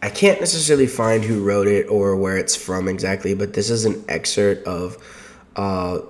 I can't necessarily find who wrote it or where it's from exactly, but this is an excerpt of a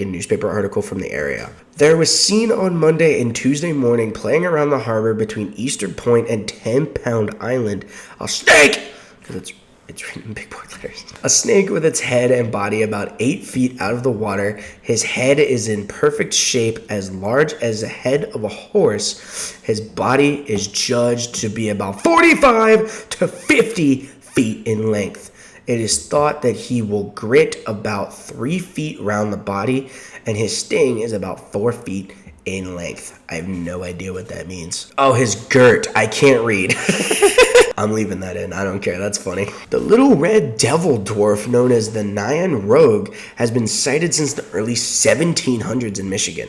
newspaper article from the area. There was seen on Monday and Tuesday morning playing around the harbor between Easter Point and 10 Pound Island a snake, because it's written in big bold letters. A snake with its head and body about 8 feet out of the water. His head is in perfect shape, as large as the head of a horse. His body is judged to be about 45 to 50 feet in length. It is thought that he will grit about 3 feet around the body, and his sting is about 4 feet in length. I have no idea what that means. Oh, his girt. I can't read. I'm leaving that in. I don't care. That's funny. The little red devil dwarf known as the Nyan Rogue has been sighted since the early 1700s in Michigan.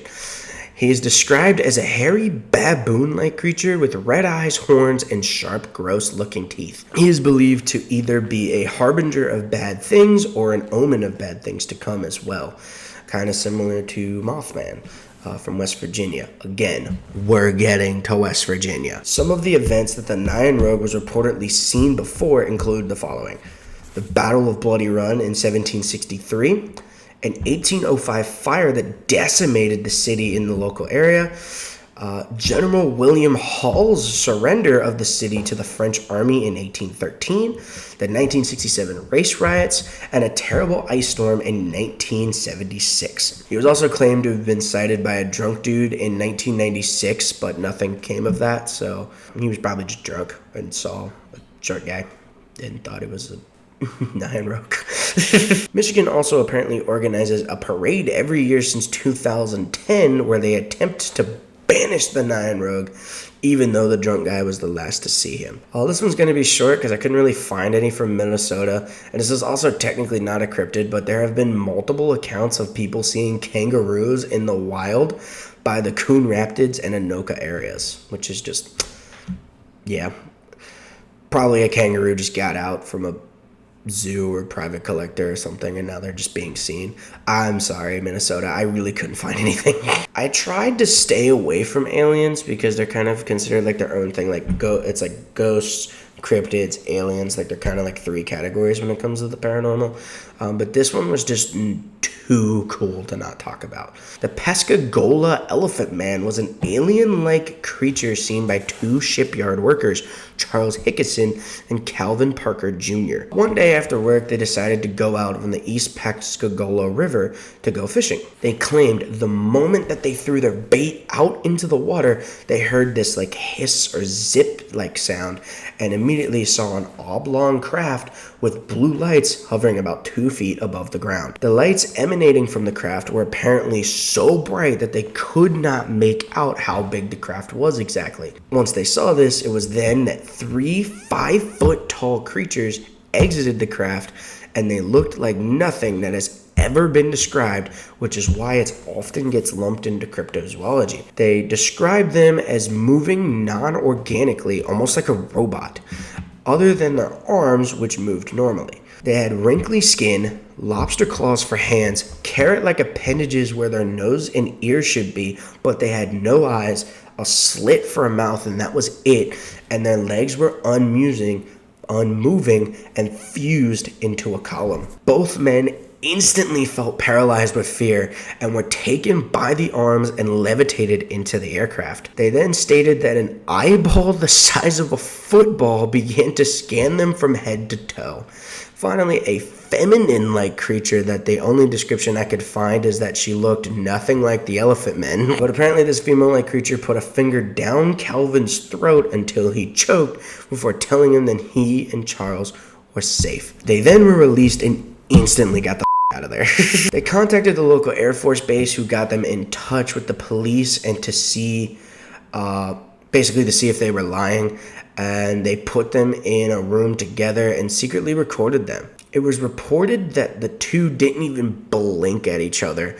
He is described as a hairy baboon-like creature with red eyes, horns, and sharp, gross-looking teeth. He is believed to either be a harbinger of bad things or an omen of bad things to come as well. Kind of similar to Mothman. From West Virginia. Again, we're getting to West Virginia. Some of the events that the Nyan Rogue was reportedly seen before include the following. The Battle of Bloody Run in 1763, an 1805 fire that decimated the city in the local area, General William Hall's surrender of the city to the French army in 1813, the 1967 race riots, and a terrible ice storm in 1976. He was also claimed to have been sighted by a drunk dude in 1996, but nothing came of that, so he was probably just drunk and saw a short guy and thought it was a Nyan Rogue. Michigan also apparently organizes a parade every year since 2010 where they attempt to banish the Nyan Rogue, even though the drunk guy was the last to see him. This one's going to be short because I couldn't really find any from Minnesota, and this is also technically not a cryptid, but there have been multiple accounts of people seeing kangaroos in the wild by the Coon Rapids and Anoka areas, which is just, yeah, probably a kangaroo just got out from a zoo or private collector or something, and now they're just being seen. I'm sorry, Minnesota, I really couldn't find anything. I tried to stay away from aliens because they're kind of considered like their own thing. It's like ghosts, cryptids, aliens. Like they're kind of like 3 categories when it comes to the paranormal. But this one was just too cool to not talk about. The Pascagoula Elephant Man was an alien-like creature seen by 2 shipyard workers, Charles Hickison and Calvin Parker Jr. One day after work, they decided to go out on the East Pascagoula River to go fishing. They claimed the moment that they threw their bait out into the water, they heard this like hiss or zip-like sound and immediately saw an oblong craft with blue lights hovering about 2 feet above the ground. The lights emanating from the craft were apparently so bright that they could not make out how big the craft was exactly. Once they saw this, it was then that 3 5-foot-tall creatures exited the craft, and they looked like nothing that has ever been described, which is why it often gets lumped into cryptozoology. They describe them as moving non-organically, almost like a robot, other than their arms, which moved normally. They had wrinkly skin, lobster claws for hands, carrot-like appendages where their nose and ears should be, but they had no eyes, a slit for a mouth, and that was it. And their legs were unmoving, and fused into a column. Both men instantly felt paralyzed with fear and were taken by the arms and levitated into the aircraft. They then stated that an eyeball the size of a football began to scan them from head to toe. Finally, a feminine-like creature that the only description I could find is that she looked nothing like the elephant men. But apparently this female-like creature put a finger down Calvin's throat until he choked before telling him that he and Charles were safe. They then were released and instantly got the out of there. They contacted the local Air Force base, who got them in touch with the police and to see, basically to see if they were lying. And they put them in a room together and secretly recorded them. It was reported that the two didn't even blink at each other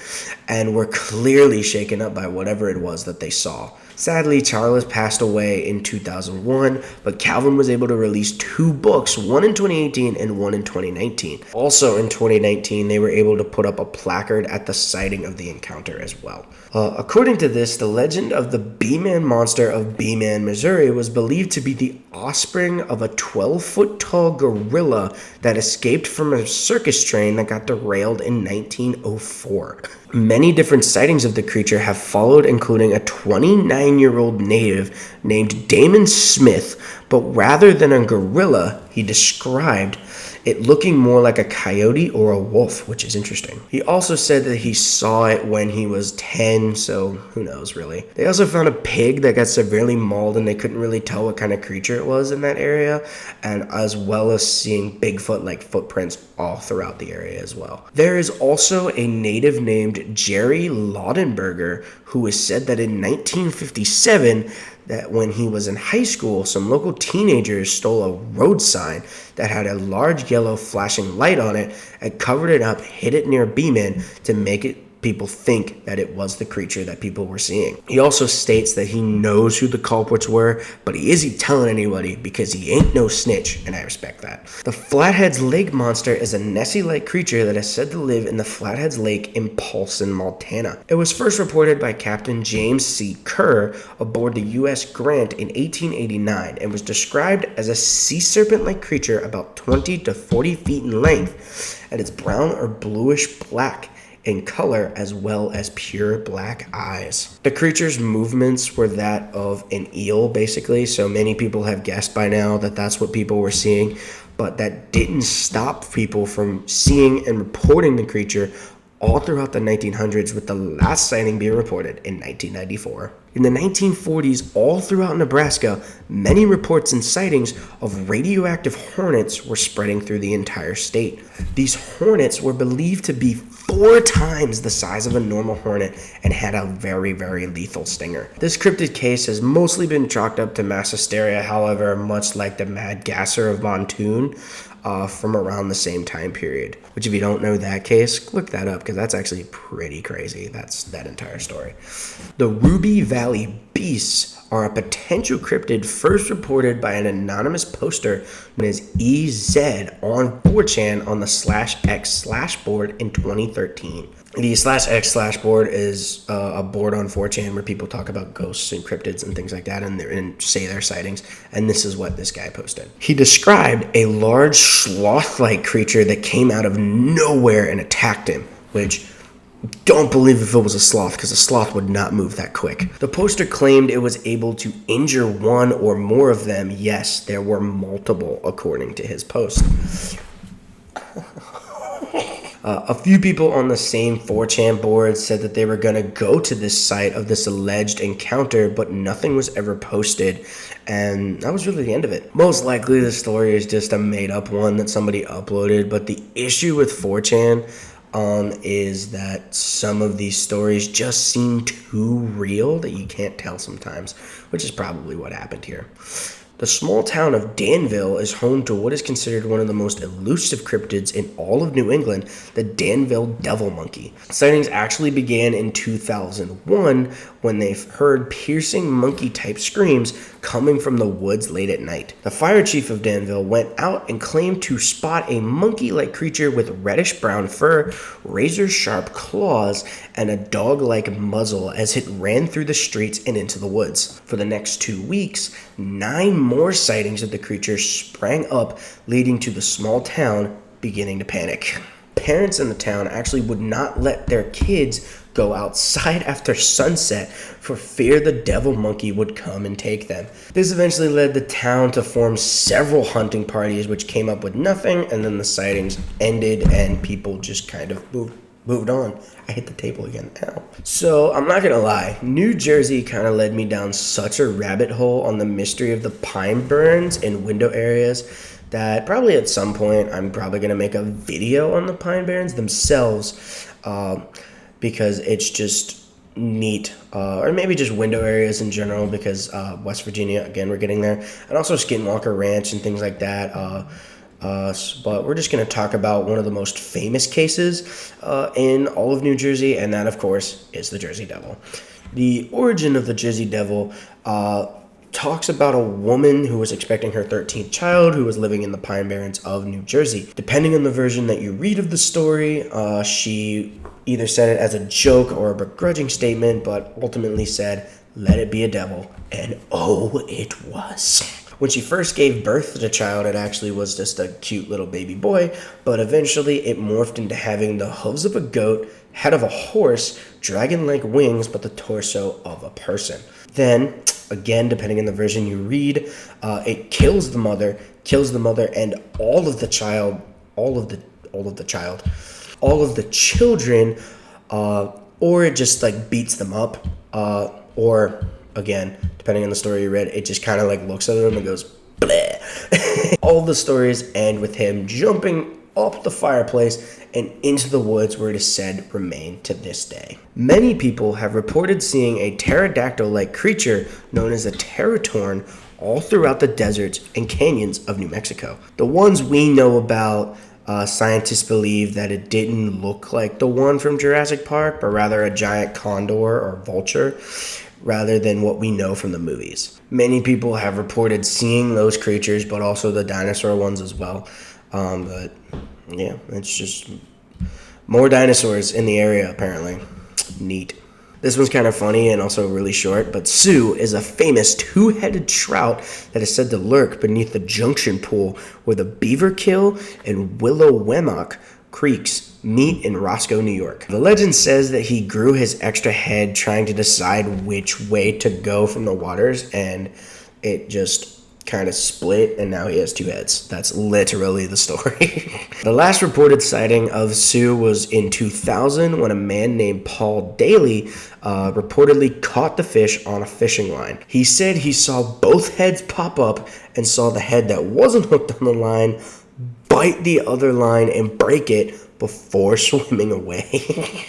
and were clearly shaken up by whatever it was that they saw. Sadly, Charles passed away in 2001, but Calvin was able to release 2 books, one in 2018 and one in 2019. Also in 2019, they were able to put up a placard at the sighting of the encounter as well. According to this, the legend of the B-Man monster of B-Man, Missouri was believed to be the offspring of a 12-foot-tall gorilla that escaped from a circus train that got derailed in 1904. Many different sightings of the creature have followed, including a 29-year-old native named Damon Smith But rather than a gorilla, he described it looking more like a coyote or a wolf, which is interesting. He also said that he saw it when he was 10, so who knows really. They also found a pig that got severely mauled and they couldn't really tell what kind of creature it was in that area, and as well as seeing Bigfoot-like footprints all throughout the area as well. There is also a native named Jerry Laudenberger who has said that in 1957 that when he was in high school, some local teenagers stole a road sign that had a large yellow flashing light on it and covered it up, hid it near Beeman to make it people think that it was the creature that people were seeing. He also states that he knows who the culprits were, but he isn't telling anybody because he ain't no snitch, and I respect that. The Flatheads Lake Monster is a Nessie-like creature that is said to live in the Flatheads Lake in Paulson, Montana. It was first reported by Captain James C. Kerr aboard the U.S. Grant in 1889 and was described as a sea serpent-like creature about 20 to 40 feet in length, and it's brown or bluish black in color, as well as pure black eyes. The creature's movements were that of an eel, basically, so many people have guessed by now that that's what people were seeing, but that didn't stop people from seeing and reporting the creature all throughout the 1900s, with the last sighting being reported in 1994. In the 1940s, all throughout Nebraska, many reports and sightings of radioactive hornets were spreading through the entire state. These hornets were believed to be 4 times the size of a normal hornet and had a very, very lethal stinger. This cryptid case has mostly been chalked up to mass hysteria, however, much like the Mad Gasser of Montoon, from around the same time period. Which, if you don't know that case, look that up because that's actually pretty crazy. That's that entire story. The Ruby Valley Beasts are a potential cryptid first reported by an anonymous poster known as EZ on 4chan on the /x/ board in 2013. The /x/ board is a board on 4chan where people talk about ghosts and cryptids and things like that and say their sightings. And this is what this guy posted. He described a large sloth-like creature that came out of nowhere and attacked him, which don't believe if it was a sloth, because a sloth would not move that quick. The poster claimed it was able to injure one or more of them. Yes, there were multiple, according to his post. A few people on the same 4chan board said that they were going to go to this site of this alleged encounter, but nothing was ever posted, and that was really the end of it. Most likely the story is just a made-up one that somebody uploaded, but the issue with 4chan is that some of these stories just seem too real that you can't tell sometimes, which is probably what happened here. The small town of Danville is home to what is considered one of the most elusive cryptids in all of New England, the Danville devil monkey. Sightings actually began in 2001 when they heard piercing monkey-type screams coming from the woods late at night. The fire chief of Danville went out and claimed to spot a monkey-like creature with reddish-brown fur, razor-sharp claws, and a dog-like muzzle as it ran through the streets and into the woods. For the next 2 weeks, 9 more sightings of the creature sprang up, leading to the small town beginning to panic. Parents in the town actually would not let their kids go outside after sunset for fear the devil monkey would come and take them. This eventually led the town to form several hunting parties, which came up with nothing, and then the sightings ended and people just kind of moved on. I hit the table again. Ow. So, I'm not gonna lie, New Jersey kind of led me down such a rabbit hole on the mystery of the pine burns in window areas that probably at some point I'm probably gonna make a video on the pine barrens themselves, because it's just neat, or maybe just window areas in general, because West Virginia, again, we're getting there, and also Skinwalker Ranch and things like that. But we're just going to talk about one of the most famous cases in all of New Jersey, and that, of course, is the Jersey Devil. The origin of the Jersey Devil talks about a woman who was expecting her 13th child who was living in the Pine Barrens of New Jersey. Depending on the version that you read of the story, she either said it as a joke or a begrudging statement, but ultimately said, "Let it be a devil," and oh, it was. When she first gave birth to the child, it actually was just a cute little baby boy, but eventually it morphed into having the hooves of a goat, head of a horse, dragon-like wings, but the torso of a person. Then, Again, depending on the version you read, it kills the mother, and all of the children, or it just like beats them up, or again, depending on the story you read, it just kind of like looks at them and goes, bleh. All the stories end with him jumping up the fireplace and into the woods, where it is said remain to this day. Many people have reported seeing a pterodactyl-like creature known as a pterotorn all throughout the deserts and canyons of New Mexico. The ones we know about, scientists believe that it didn't look like the one from Jurassic Park, but rather a giant condor or vulture, rather than what we know from the movies. Many people have reported seeing those creatures, but also the dinosaur ones as well. But yeah, it's just more dinosaurs in the area, apparently. Neat. This one's kind of funny and also really short, but Sue is a famous two-headed trout that is said to lurk beneath the junction pool where the Beaver Kill and Willowwemmock creeks meet in Roscoe, New York. The legend says that he grew his extra head trying to decide which way to go from the waters, and it just kind of split, and now he has two heads. That's literally the story. The last reported sighting of Sue was in 2000 when a man named Paul Daly reportedly caught the fish on a fishing line. He said he saw both heads pop up and saw the head that wasn't hooked on the line bite the other line and break it before swimming away.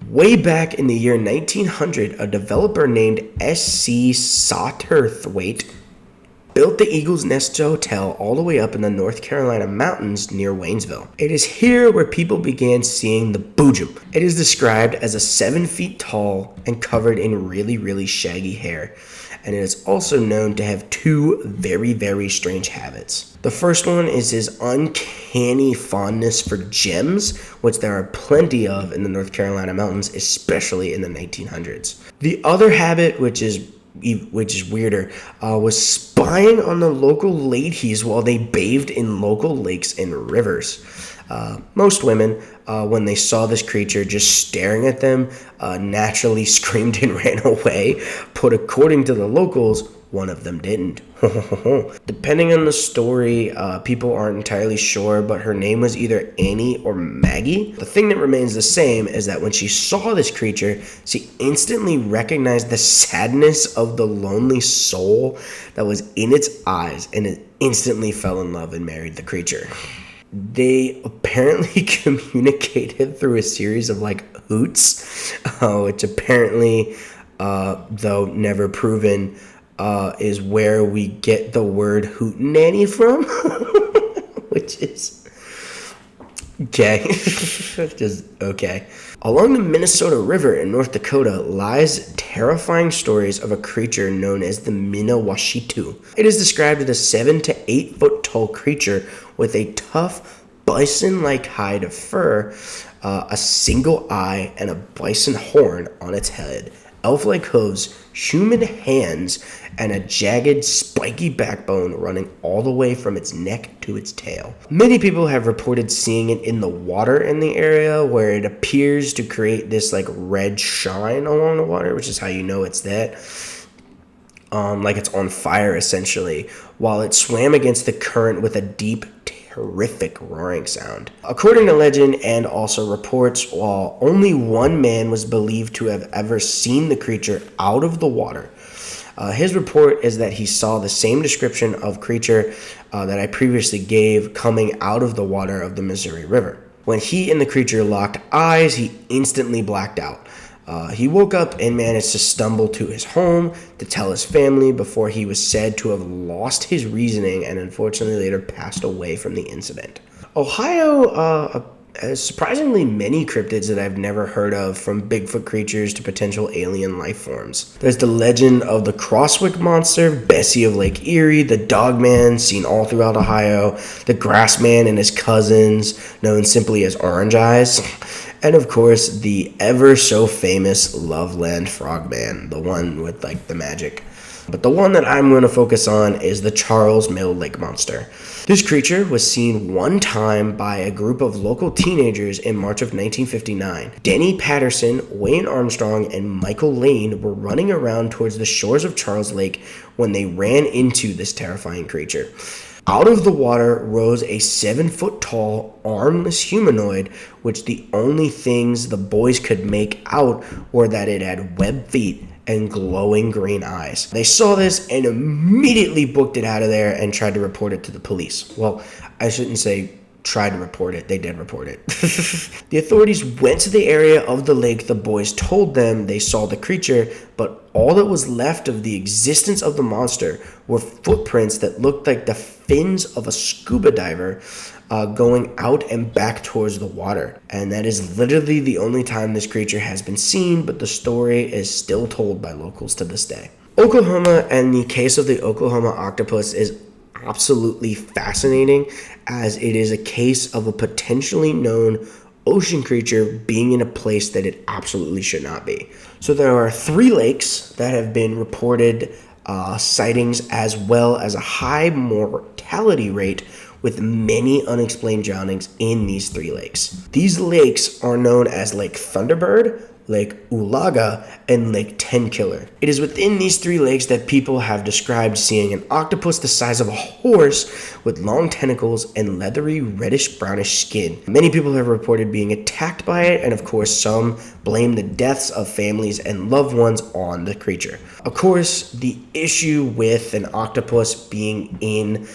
Way back in the year 1900, a developer named S.C. Satterthwaite built the Eagle's Nest Hotel all the way up in the North Carolina mountains near Waynesville. It is here where people began seeing the boojum. It is described as a 7 feet tall and covered in really, really shaggy hair. And it is also known to have two very, very strange habits. The first one is his uncanny fondness for gems, which there are plenty of in the North Carolina mountains, especially in the 1900s. The other habit, which is weirder, was spying on the local ladies while they bathed in local lakes and rivers. Most women, when they saw this creature just staring at them, naturally screamed and ran away, but according to the locals, one of them didn't. Depending on the story, people aren't entirely sure, but her name was either Annie or Maggie. The thing that remains the same is that when she saw this creature, she instantly recognized the sadness of the lonely soul that was in its eyes, and it instantly fell in love and married the creature. They apparently communicated through a series of like hoots, which apparently, though never proven, is where we get the word hootenanny from, which is okay. Just okay. Along the Minnesota River in North Dakota lies terrifying stories of a creature known as the Minawashitu. It is described as a 7 to 8 foot tall creature with a tough bison-like hide of fur, a single eye, and a bison horn on its head, elf-like hooves, human hands, and a jagged, spiky backbone running all the way from its neck to its tail. Many people have reported seeing it in the water in the area, where it appears to create this like red shine along the water, which is how you know it's that. Like it's on fire essentially, while it swam against the current with a deep, horrific roaring sound. According to legend and also reports, while only one man was believed to have ever seen the creature out of the water, his report is that he saw the same description of creature that I previously gave coming out of the water of the Missouri River. When he and the creature locked eyes, he instantly blacked out. He woke up and managed to stumble to his home to tell his family before he was said to have lost his reasoning and unfortunately later passed away from the incident. Ohio has surprisingly many cryptids that I've never heard of, from Bigfoot creatures to potential alien life forms. There's the legend of the Crosswick Monster, Bessie of Lake Erie, the Dogman, seen all throughout Ohio, the Grassman and his cousins, known simply as Orange Eyes, and of course the ever so famous Loveland Frogman, the one with like the magic But the one that I'm going to focus on is the Charles Mill Lake Monster. This creature was seen one time by a group of local teenagers in March of 1959. Denny Patterson, Wayne Armstrong, and Michael Lane were running around towards the shores of Charles Lake when they ran into this terrifying creature. Out of the water rose a 7-foot-tall, armless humanoid, which the only things the boys could make out were that it had webbed feet and glowing green eyes. They saw this and immediately booked it out of there and tried to report it to the police. Well, I shouldn't say tried to report it. They did report it. The authorities went to the area of the lake. The boys told them they saw the creature, but all that was left of the existence of the monster were footprints that looked like the fins of a scuba diver going out and back towards the water. And that is literally the only time this creature has been seen, but the story is still told by locals to this day. Oklahoma, and the case of the Oklahoma octopus, is absolutely fascinating, as it is a case of a potentially known ocean creature being in a place that it absolutely should not be. So there are 3 lakes that have been reported sightings, as well as a high mortality rate with many unexplained drownings in these 3 lakes. These lakes are known as Lake Thunderbird, Lake Ulaga, and Lake Tenkiller. It is within these 3 lakes that people have described seeing an octopus the size of a horse with long tentacles and leathery reddish-brownish skin. Many people have reported being attacked by it, and of course some blame the deaths of families and loved ones on the creature. Of course, the issue with an octopus being in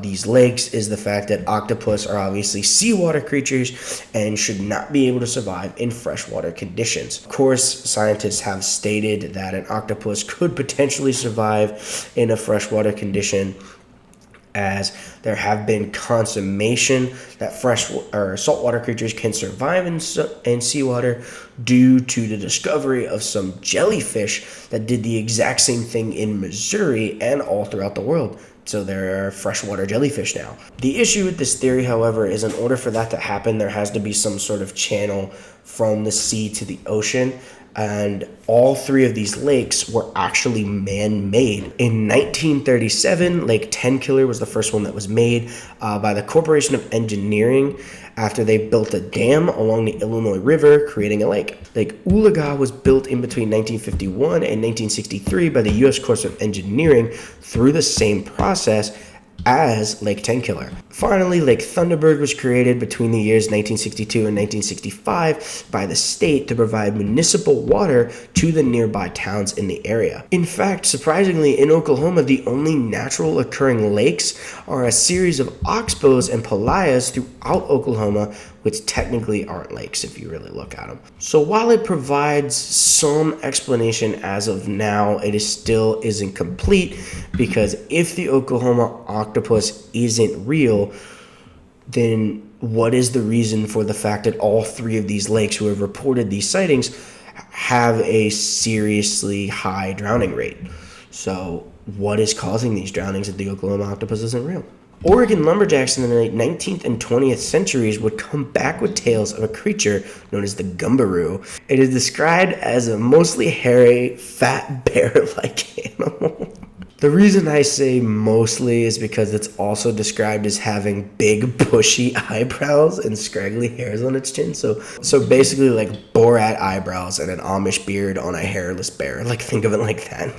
these lakes is the fact that octopus are obviously seawater creatures and should not be able to survive in freshwater conditions. Of course, scientists have stated that an octopus could potentially survive in a freshwater condition, as there have been confirmation that fresh or saltwater creatures can survive in seawater due to the discovery of some jellyfish that did the exact same thing in Missouri and all throughout the world. So there are freshwater jellyfish now. The issue with this theory, however, is in order for that to happen, there has to be some sort of channel from the sea to the ocean. And all 3 of these lakes were actually man-made. In 1937, Lake Tenkiller was the first one that was made by the Corporation of Engineering after they built a dam along the Illinois River, creating a lake. Lake Ulaga was built in between 1951 and 1963 by the U.S. Corps of Engineering through the same process as Lake Tenkiller. Finally, Lake Thunderbird was created between the years 1962 and 1965 by the state to provide municipal water to the nearby towns in the area. In fact, surprisingly, in Oklahoma, the only natural occurring lakes are a series of oxbows and playas throughout Oklahoma, which technically aren't lakes if you really look at them. So while it provides some explanation as of now, it still isn't complete, because if the Oklahoma octopus isn't real, then what is the reason for the fact that all 3 of these lakes who have reported these sightings have a seriously high drowning rate? So what is causing these drownings if the Oklahoma octopus isn't real? Oregon lumberjacks in the late 19th and 20th centuries would come back with tales of a creature known as the gumbaroo. It is described as a mostly hairy, fat, bear-like animal. The reason I say mostly is because it's also described as having big, bushy eyebrows and scraggly hairs on its chin. So basically like Borat eyebrows and an Amish beard on a hairless bear. Like, think of it like that.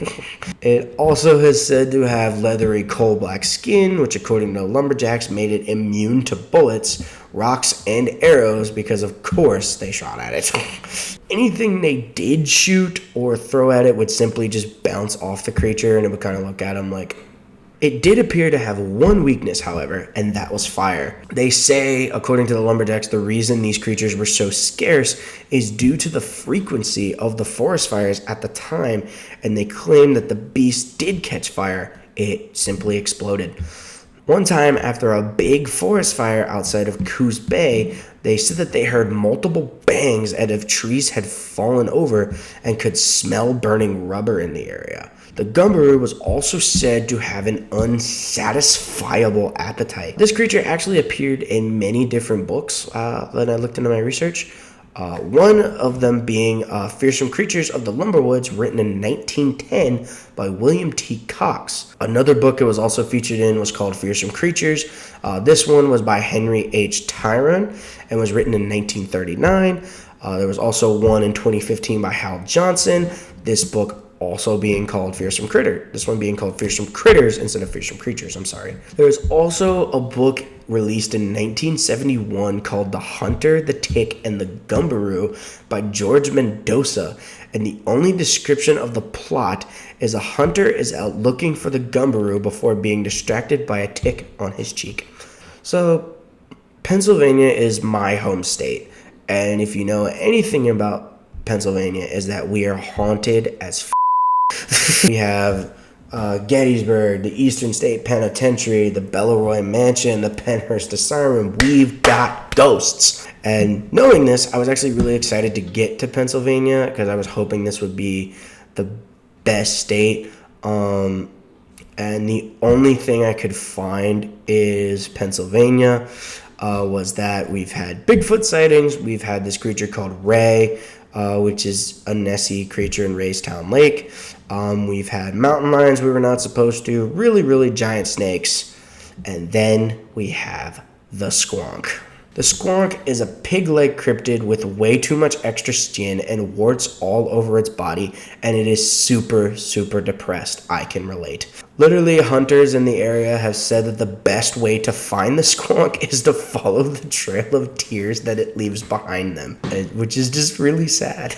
It also is said to have leathery coal-black skin, which according to lumberjacks made it immune to bullets, rocks, and arrows because, of course, they shot at it. Anything they did shoot or throw at it would simply just bounce off the creature, and it would kind of look at them like... It did appear to have one weakness, however, and that was fire. They say, according to the lumberjacks, the reason these creatures were so scarce is due to the frequency of the forest fires at the time, and they claim that the beast did catch fire. It simply exploded. One time, after a big forest fire outside of Coos Bay, they said that they heard multiple bangs as if trees had fallen over and could smell burning rubber in the area. The gumbaroo was also said to have an unsatisfiable appetite. This creature actually appeared in many different books that I looked into my research. One of them being Fearsome Creatures of the Lumberwoods, written in 1910 by William T. Cox. Another book it was also featured in was called Fearsome Creatures. This one was by Henry H. Tyrone and was written in 1939. There was also one in 2015 by Hal Johnson. This book also being called Fearsome Critter. This one being called Fearsome Critters instead of Fearsome Creatures, I'm sorry. There was also a book released in 1971 called The Hunter, the Tick, and the Gumberoo by George Mendoza. And the only description of the plot is a hunter is out looking for the Gumberoo before being distracted by a tick on his cheek. So, Pennsylvania is my home state. And if you know anything about Pennsylvania, is that we are haunted as We have Gettysburg, the Eastern State Penitentiary, the Belleroy Mansion, the Pennhurst Asylum. We've got ghosts. And knowing this, I was actually really excited to get to Pennsylvania because I was hoping this would be the best state. And the only thing I could find is Pennsylvania. Was that we've had Bigfoot sightings. We've had this creature called Ray, which is a Nessie creature in Raystown Lake. We've had mountain lions we were not supposed to, really, really giant snakes. And then we have the squonk. The squonk is a pig-like cryptid with way too much extra skin and warts all over its body, and it is super, super depressed. I can relate. Literally, hunters in the area have said that the best way to find the squonk is to follow the trail of tears that it leaves behind them, which is just really sad.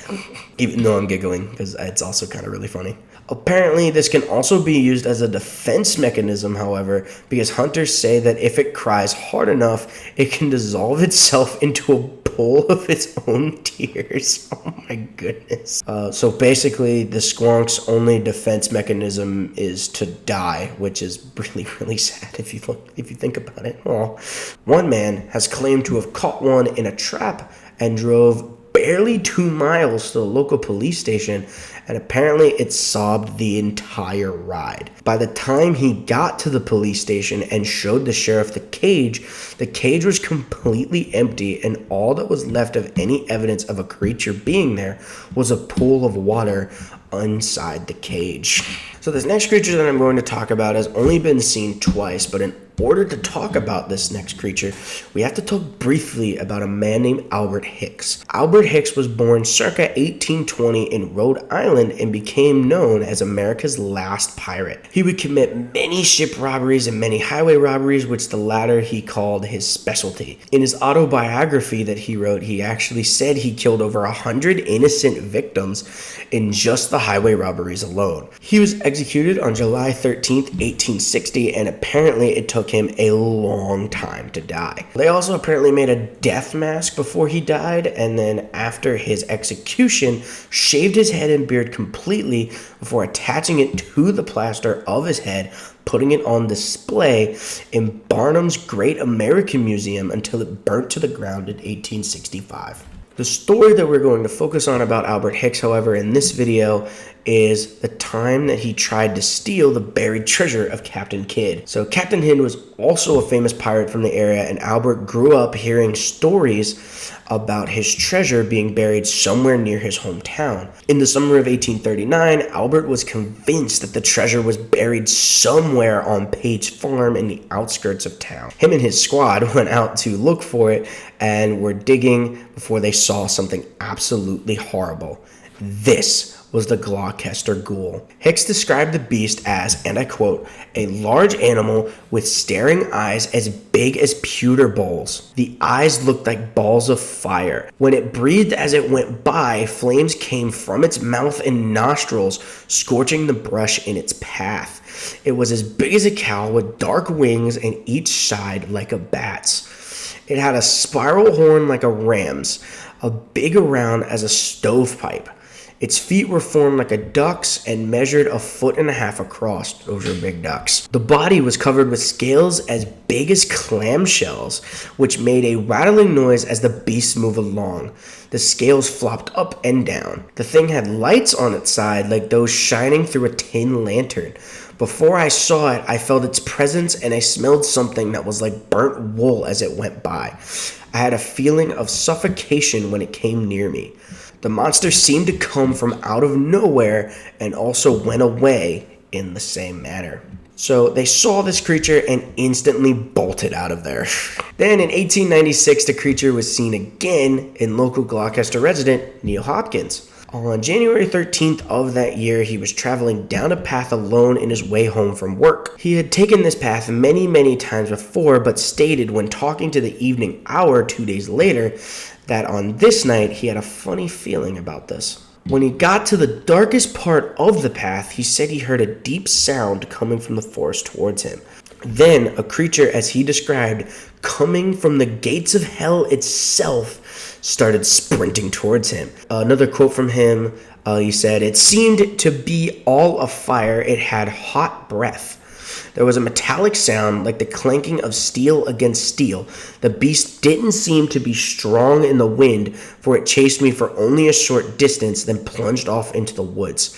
Even though I'm giggling, because it's also kind of really funny. Apparently, this can also be used as a defense mechanism, however, because hunters say that if it cries hard enough, it can dissolve itself into a pool of its own tears. Oh my goodness. So basically, the squonk's only defense mechanism is to die, which is really, really sad if you think about it. Oh. One man has claimed to have caught one in a trap and drove barely 2 miles to the local police station, and apparently it sobbed the entire ride. By the time he got to the police station and showed the sheriff the cage was completely empty, and all that was left of any evidence of a creature being there was a pool of water inside the cage. So this next creature that I'm going to talk about has only been seen twice, but in order to talk about this next creature, we have to talk briefly about a man named Albert Hicks. Albert Hicks was born circa 1820 in Rhode Island and became known as America's last pirate. He would commit many ship robberies and many highway robberies, which the latter he called his specialty. In his autobiography that he wrote, he actually said he killed over 100 innocent victims in just the highway robberies alone. He was executed on July 13th, 1860, and apparently it took him a long time to die. They also apparently made a death mask before he died, and then after his execution, shaved his head and beard completely before attaching it to the plaster of his head, putting it on display in Barnum's Great American Museum until it burnt to the ground in 1865. The story that we're going to focus on about Albert Hicks, however, in this video is the time that he tried to steal the buried treasure of Captain Kidd. So Captain Kidd was also a famous pirate from the area, and Albert grew up hearing stories about his treasure being buried somewhere near his hometown. In the summer of 1839, Albert was convinced that the treasure was buried somewhere on Page Farm in the outskirts of town. Him and his squad went out to look for it and were digging before they saw something absolutely horrible. This was the Gloucester Ghoul. Hicks described the beast as, and I quote, a large animal with staring eyes as big as pewter bowls. The eyes looked like balls of fire. When it breathed as it went by, flames came from its mouth and nostrils, scorching the brush in its path. It was as big as a cow with dark wings and each side like a bat's. It had a spiral horn like a ram's, a big around as a stovepipe. Its feet were formed like a duck's and measured 1.5 feet across. Those are big ducks. The body was covered with scales as big as clamshells, which made a rattling noise as the beast moved along. The scales flopped up and down. The thing had lights on its side like those shining through a tin lantern, Before I saw it, I felt its presence and I smelled something that was like burnt wool as it went by. I had a feeling of suffocation when it came near me. The monster seemed to come from out of nowhere and also went away in the same manner. So they saw this creature and instantly bolted out of there. Then in 1896, the creature was seen again in local Gloucester resident Neil Hopkins. On January 13th of that year, he was traveling down a path alone in his way home from work. He had taken this path many times before, but stated when talking to the evening hour 2 days later that on this night he had a funny feeling about this. When he got to the darkest part of the path, he said he heard a deep sound coming from the forest towards him. Then a creature, as he described, coming from the gates of hell itself, started sprinting towards him. Another quote from him, he said, "It seemed to be all afire. It had hot breath. There was a metallic sound like the clanking of steel against steel. The beast didn't seem to be strong in the wind, for it chased me for only a short distance, then plunged off into the woods.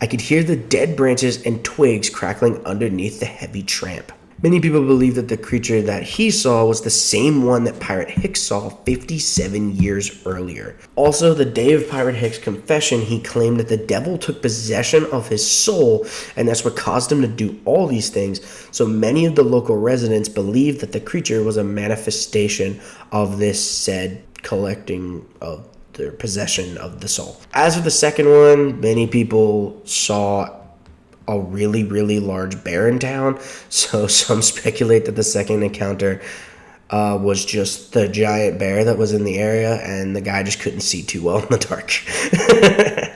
I could hear the dead branches and twigs crackling underneath the heavy tramp." Many people believe that the creature that he saw was the same one that Pirate Hicks saw 57 years earlier. Also, the day of Pirate Hicks' confession, he claimed that the devil took possession of his soul, and that's what caused him to do all these things. So many of the local residents believed that the creature was a manifestation of this said collecting of their possession of the soul. As for the second one, many people saw a really large bear in town, so some speculate that the second encounter was just the giant bear that was in the area, and the guy just couldn't see too well in the dark.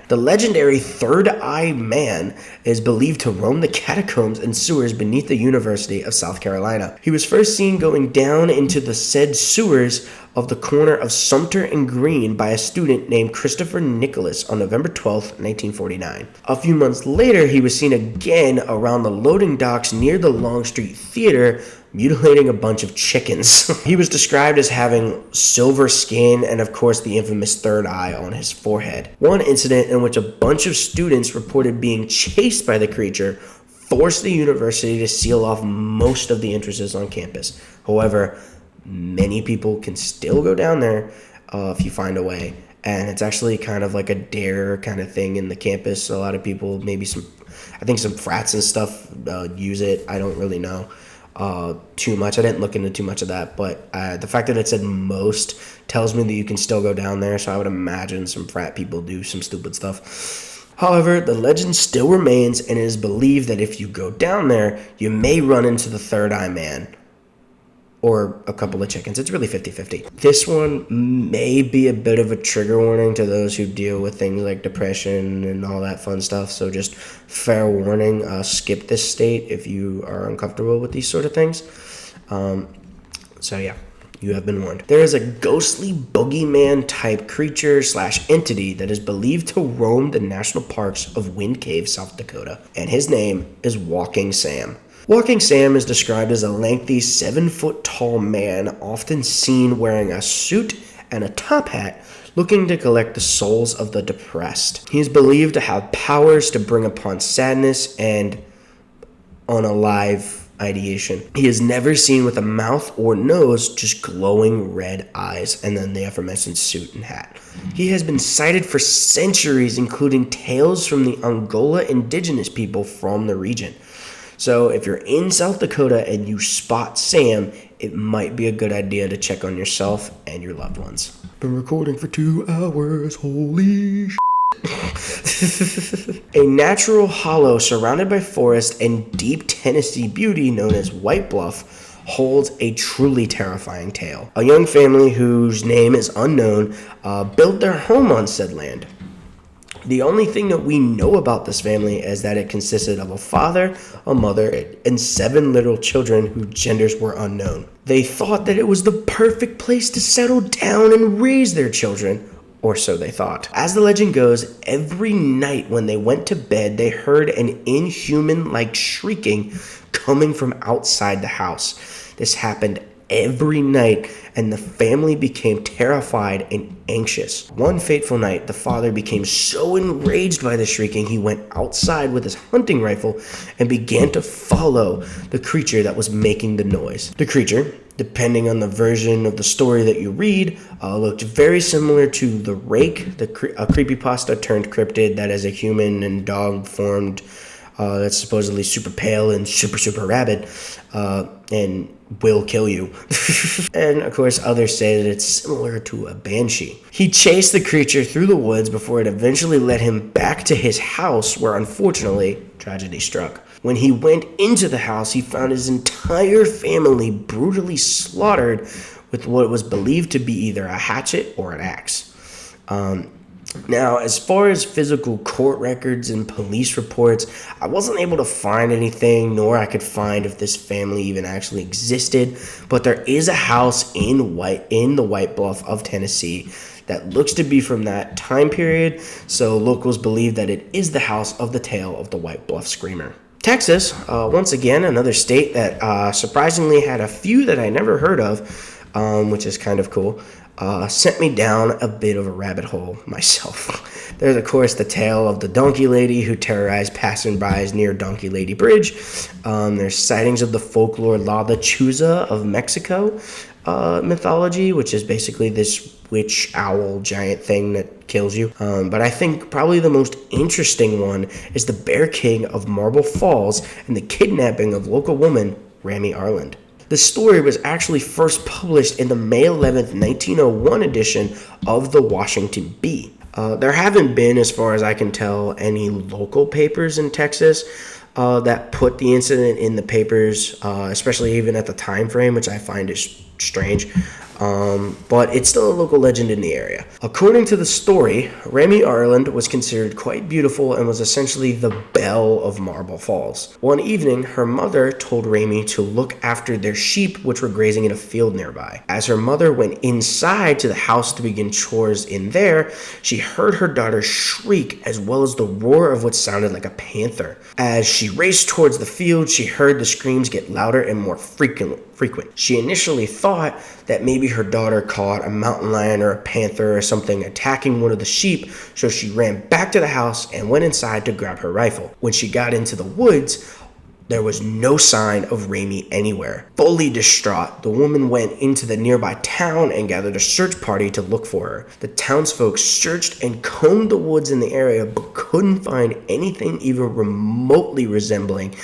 The legendary Third Eye Man is believed to roam the catacombs and sewers beneath the University of South Carolina. He was first seen going down into the said sewers of the corner of Sumter and Green by a student named Christopher Nicholas on November 12, 1949. A few months later, he was seen again around the loading docks near the Longstreet Theater, mutilating a bunch of chickens. He was described as having silver skin and, of course, the infamous third eye on his forehead. One incident in which a bunch of students reported being chased by the creature forced the university to seal off most of the entrances on campus. However, many people can still go down there if you find a way. And it's actually kind of like a dare kind of thing in the campus. A lot of people, maybe some frats and stuff use it. I don't really know too much. I didn't look into too much of that, but the fact that it said most tells me that you can still go down there, so I would imagine some frat people do some stupid stuff. However, the legend still remains, and it is believed that if you go down there, you may run into the Third Eye Man or a couple of chickens. It's really 50-50. This one may be a bit of a trigger warning to those who deal with things like depression and all that fun stuff. So just fair warning, skip this state if you are uncomfortable with these sort of things. So yeah, you have been warned. There is a ghostly boogeyman type creature / entity that is believed to roam the national parks of Wind Cave, South Dakota, and his name is Walking Sam. Walking Sam is described as a lengthy 7-foot-tall man, often seen wearing a suit and a top hat, looking to collect the souls of the depressed. He is believed to have powers to bring upon sadness and unalive ideation. He is never seen with a mouth or nose, just glowing red eyes, and then the aforementioned suit and hat. He has been cited for centuries, including tales from the Angola indigenous people from the region. So if you're in South Dakota and you spot Sam, it might be a good idea to check on yourself and your loved ones. Been recording for 2 hours, holy A natural hollow surrounded by forest and deep Tennessee beauty known as White Bluff holds a truly terrifying tale. A young family whose name is unknown built their home on said land. The only thing that we know about this family is that it consisted of a father, a mother, and 7 little children whose genders were unknown. They thought that it was the perfect place to settle down and raise their children, or so they thought. As the legend goes, every night when they went to bed, they heard an inhuman-like shrieking coming from outside the house. This happened every night, and the family became terrified and anxious. One fateful night, the father became so enraged by the shrieking, he went outside with his hunting rifle and began to follow the creature that was making the noise. The creature, depending on the version of the story that you read, looked very similar to the Rake, a creepypasta turned cryptid that is a human and dog formed, that's supposedly super pale and super rabid, and will kill you. And of course, others say that it's similar to a banshee. He chased the creature through the woods before it eventually led him back to his house, where unfortunately, tragedy struck. When he went into the house, he found his entire family brutally slaughtered with what was believed to be either a hatchet or an axe. Now, as far as physical court records and police reports, I wasn't able to find anything, nor I could find if this family even actually existed, but there is a house in the White Bluff of Tennessee that looks to be from that time period, so locals believe that it is the house of the tale of the White Bluff Screamer. Texas, once again, another state that surprisingly had a few that I never heard of, which is kind of cool. Sent me down a bit of a rabbit hole myself. There's, of course, the tale of the donkey lady who terrorized passersby near Donkey Lady Bridge. There's sightings of the folklore La Lechuza of Mexico mythology, which is basically this witch owl giant thing that kills you. But I think probably the most interesting one is the Bear King of Marble Falls and the kidnapping of local woman Rami Arland. The story was actually first published in the May 11th, 1901 edition of the Washington Bee. There haven't been, as far as I can tell, any local papers in Texas that put the incident in the papers, especially even at the time frame, which I find is strange. But it's still a local legend in the area. According to the story, Rami Arland was considered quite beautiful and was essentially the belle of Marble Falls. One evening, her mother told Rami to look after their sheep, which were grazing in a field nearby. As her mother went inside to the house to begin chores in there, she heard her daughter shriek as well as the roar of what sounded like a panther. As she raced towards the field, she heard the screams get louder and more frequent. She initially thought that maybe her daughter caught a mountain lion or a panther or something attacking one of the sheep, so she ran back to the house and went inside to grab her rifle. When she got into the woods, there was no sign of Rami anywhere. Fully distraught, the woman went into the nearby town and gathered a search party to look for her. The townsfolk searched and combed the woods in the area, but couldn't find anything even remotely resembling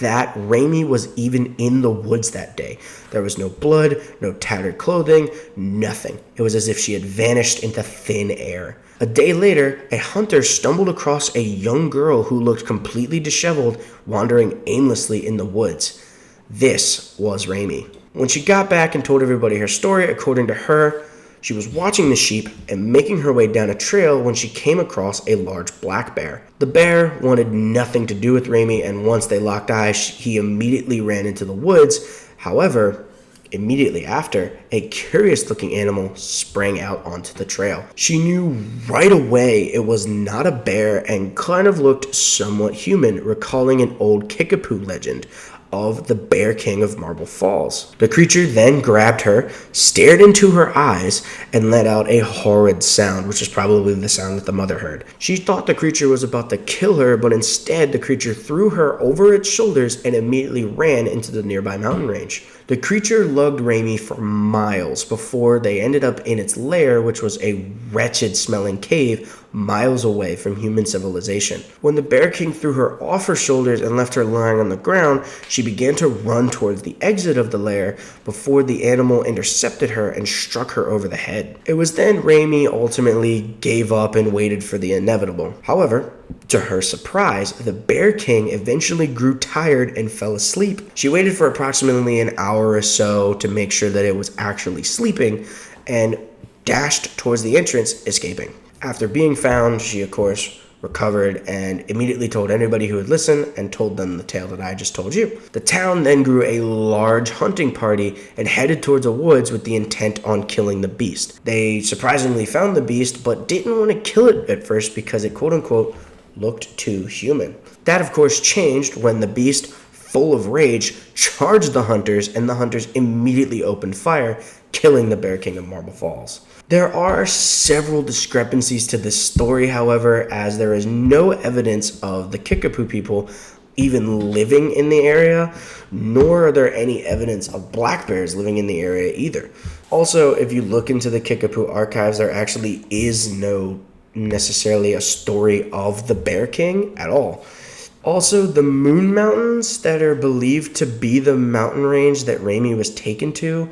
that Rami was even in the woods that day. There was no blood, no tattered clothing, nothing. It was as if she had vanished into thin air. A day later, a hunter stumbled across a young girl who looked completely disheveled, wandering aimlessly in the woods. This was Rami. When she got back and told everybody her story, according to her, she was watching the sheep and making her way down a trail when she came across a large black bear. The bear wanted nothing to do with Rami, and once they locked eyes, he immediately ran into the woods. However, immediately after, a curious-looking animal sprang out onto the trail. She knew right away it was not a bear and kind of looked somewhat human, recalling an old Kickapoo legend of the Bear King of Marble Falls. The creature then grabbed her, stared into her eyes, and let out a horrid sound, which is probably the sound that the mother heard. She thought the creature was about to kill her, but instead the creature threw her over its shoulders and immediately ran into the nearby mountain range. The creature lugged Rami for miles before they ended up in its lair, which was a wretched-smelling cave miles away from human civilization. When the Bear King threw her off her shoulders and left her lying on the ground, she began to run towards the exit of the lair before the animal intercepted her and struck her over the head. It was then Rami ultimately gave up and waited for the inevitable. However, to her surprise, the Bear King eventually grew tired and fell asleep. She waited for approximately an hour or so to make sure that it was actually sleeping and dashed towards the entrance, escaping. After being found, she, of course, recovered and immediately told anybody who would listen and told them the tale that I just told you. The town then grew a large hunting party and headed towards the woods with the intent on killing the beast. They surprisingly found the beast, but didn't want to kill it at first because it, quote-unquote, looked too human. That, of course, changed when the beast full of rage, charged the hunters, and the hunters immediately opened fire, killing the Bear King of Marble Falls. There are several discrepancies to this story, however, as there is no evidence of the Kickapoo people even living in the area, nor are there any evidence of black bears living in the area either. Also, if you look into the Kickapoo archives, there actually is no necessarily a story of the Bear King at all. Also, the Moon Mountains that are believed to be the mountain range that Ramey was taken to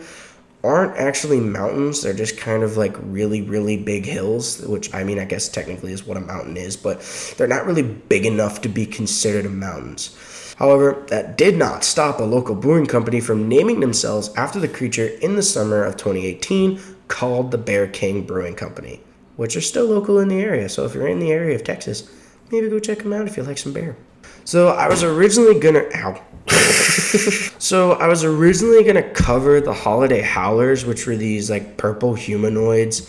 aren't actually mountains. They're just kind of like really, really big hills, which I mean, I guess technically is what a mountain is, but they're not really big enough to be considered mountains. However, that did not stop a local brewing company from naming themselves after the creature in the summer of 2018, called the Bear King Brewing Company, which are still local in the area. So if you're in the area of Texas, maybe go check them out if you like some bear. So I was originally gonna cover the holiday howlers, which were these like purple humanoids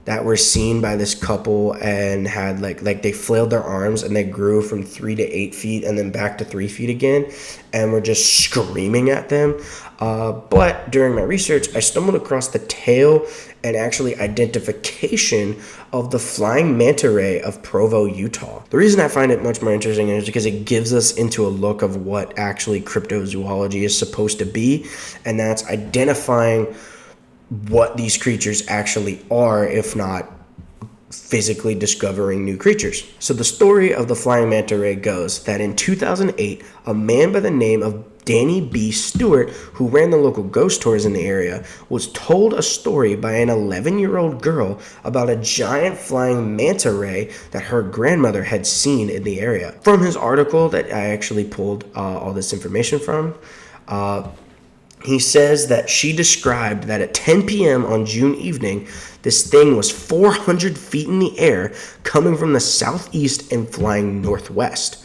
that were seen by this couple and had like they flailed their arms and they grew from 3 to 8 feet and then back to 3 feet again, and were just screaming at them. But during my research, I stumbled across the tale and actually identification of the flying manta ray of Provo, Utah. The reason I find it much more interesting is because it gives us into a look of what actually cryptozoology is supposed to be, and that's identifying what these creatures actually are, if not physically discovering new creatures. So the story of the flying manta ray goes that in 2008, a man by the name of Danny B. Stewart, who ran the local ghost tours in the area, was told a story by an 11-year-old girl about a giant flying manta ray that her grandmother had seen in the area. From his article that I actually pulled all this information from, he says that she described that at 10 p.m. on June evening, this thing was 400 feet in the air, coming from the southeast and flying northwest.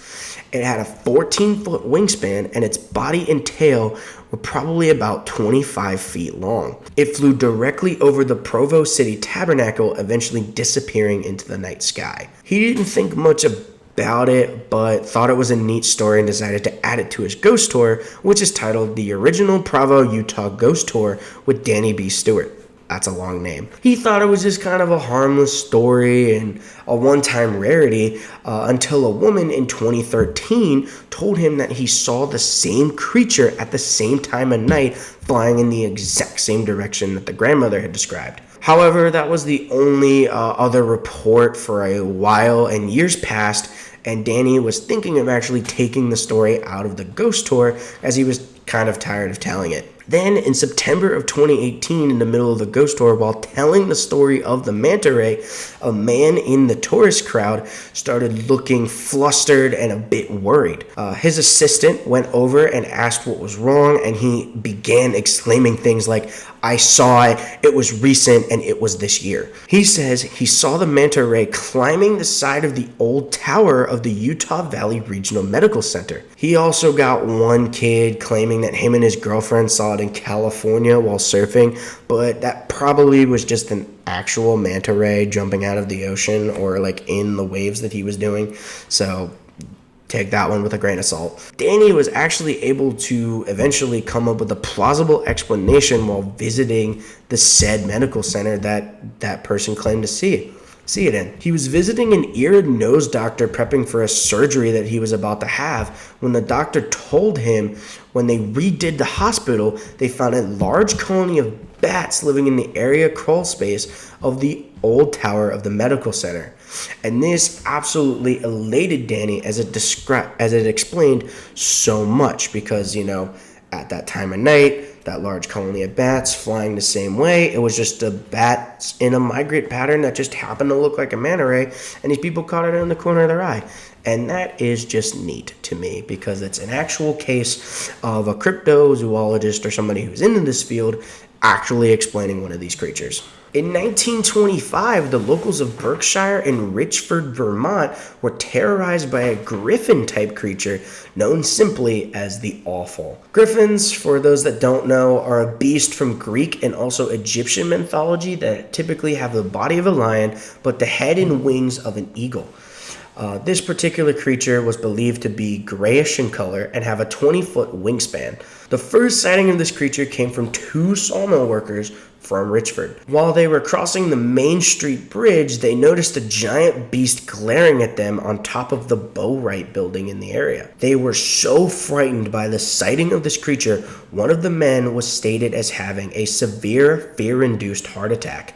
It had a 14-foot wingspan, and its body and tail were probably about 25 feet long. It flew directly over the Provo City Tabernacle, eventually disappearing into the night sky. He didn't think much about it, but thought it was a neat story and decided to add it to his ghost tour, which is titled The Original Provo, Utah Ghost Tour with Danny B. Stewart. That's a long name. He thought it was just kind of a harmless story and a one-time rarity until a woman in 2013 told him that he saw the same creature at the same time of night flying in the exact same direction that the grandmother had described. However, that was the only other report for a while, and years passed, and Danny was thinking of actually taking the story out of the ghost tour as he was kind of tired of telling it. Then, in September of 2018, in the middle of the ghost tour, while telling the story of the manta ray, a man in the tourist crowd started looking flustered and a bit worried. His assistant went over and asked what was wrong, and he began exclaiming things like, "I saw it, it was recent, and it was this year." He says he saw the manta ray climbing the side of the old tower of the Utah Valley Regional Medical Center. He also got one kid claiming that him and his girlfriend saw it in California while surfing, but that probably was just an actual manta ray jumping out of the ocean or like in the waves that he was doing. So take that one with a grain of salt. Danny was actually able to eventually come up with a plausible explanation while visiting the said medical center that person claimed to see it in. He was visiting an ear and nose doctor prepping for a surgery that he was about to have when the doctor told him when they redid the hospital, they found a large colony of bats living in the area crawl space of the old tower of the medical center. And this absolutely elated Danny as it explained so much because, at that time of night, that large colony of bats flying the same way, it was just a bat in a migrate pattern that just happened to look like a manta ray, and these people caught it in the corner of their eye. And that is just neat to me because it's an actual case of a cryptozoologist or somebody who's into this field actually explaining one of these creatures. In 1925, the locals of Berkshire and Richford, Vermont were terrorized by a griffin-type creature known simply as the Awful. Griffins, for those that don't know, are a beast from Greek and also Egyptian mythology that typically have the body of a lion but the head and wings of an eagle. This particular creature was believed to be grayish in color and have a 20-foot wingspan. The first sighting of this creature came from two sawmill workers from Richford. While they were crossing the Main Street Bridge, they noticed a giant beast glaring at them on top of the Boatwright building in the area. They were so frightened by the sighting of this creature, one of the men was stated as having a severe fear-induced heart attack.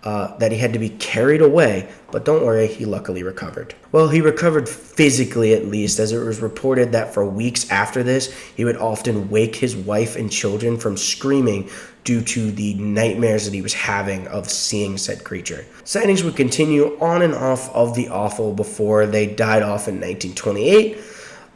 That he had to be carried away, but don't worry, he luckily recovered. Well, he recovered physically at least, as it was reported that for weeks after this, he would often wake his wife and children from screaming due to the nightmares that he was having of seeing said creature. Sightings would continue on and off of the awful before they died off in 1928.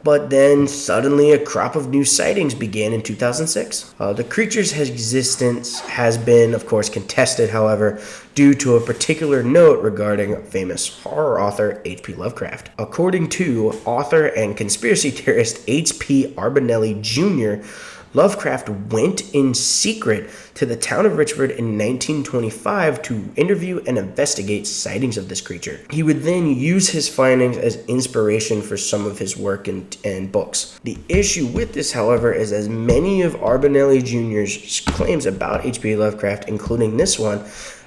But then suddenly a crop of new sightings began in 2006. The creature's existence has been, of course, contested, however, due to a particular note regarding famous horror author H.P. Lovecraft. According to author and conspiracy theorist H.P. Arbonelli Jr., Lovecraft went in secret to the town of Richford in 1925 to interview and investigate sightings of this creature. He would then use his findings as inspiration for some of his work and books. The issue with this, however, is as many of Arbonelli Jr.'s claims about H.P. Lovecraft, including this one,